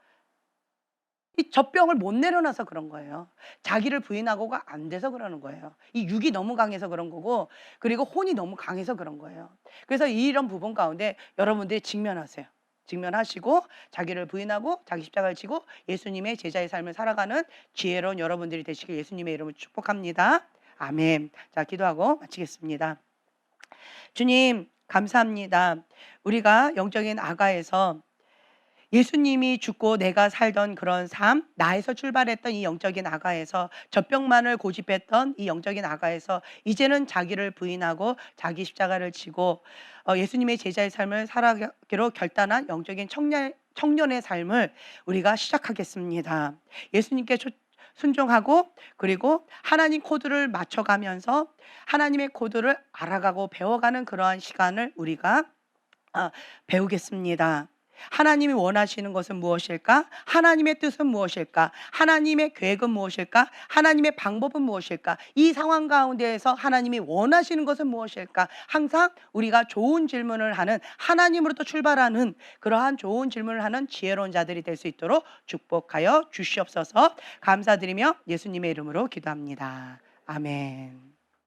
이 젖병을 못 내려놔서 그런 거예요. 자기를 부인하고가 안 돼서 그러는 거예요. 이 육이 너무 강해서 그런 거고, 그리고 혼이 너무 강해서 그런 거예요. 그래서 이런 부분 가운데 여러분들이 직면하세요. 직면하시고 자기를 부인하고 자기 십자가를 지고 예수님의 제자의 삶을 살아가는 지혜로운 여러분들이 되시길 예수님의 이름으로 축복합니다. 아멘. 자, 기도하고 마치겠습니다. 주님, 감사합니다. 우리가 영적인 아가에서 예수님이 죽고 내가 살던 그런 삶, 나에서 출발했던 이 영적인 아가에서 젖병만을 고집했던 이 영적인 아가에서 이제는 자기를 부인하고 자기 십자가를 지고 예수님의 제자의 삶을 살아가기로 결단한 영적인 청년의 삶을 우리가 시작하겠습니다. 예수님께 순종하고 그리고 하나님 코드를 맞춰가면서 하나님의 코드를 알아가고 배워가는 그러한 시간을 우리가 배우겠습니다. 하나님이 원하시는 것은 무엇일까? 하나님의 뜻은 무엇일까? 하나님의 계획은 무엇일까? 하나님의 방법은 무엇일까? 이 상황 가운데에서 하나님이 원하시는 것은 무엇일까? 항상 우리가 좋은 질문을 하는, 하나님으로부터 출발하는 그러한 좋은 질문을 하는 지혜로운 자들이 될 수 있도록 축복하여 주시옵소서. 감사드리며 예수님의 이름으로 기도합니다. 아멘.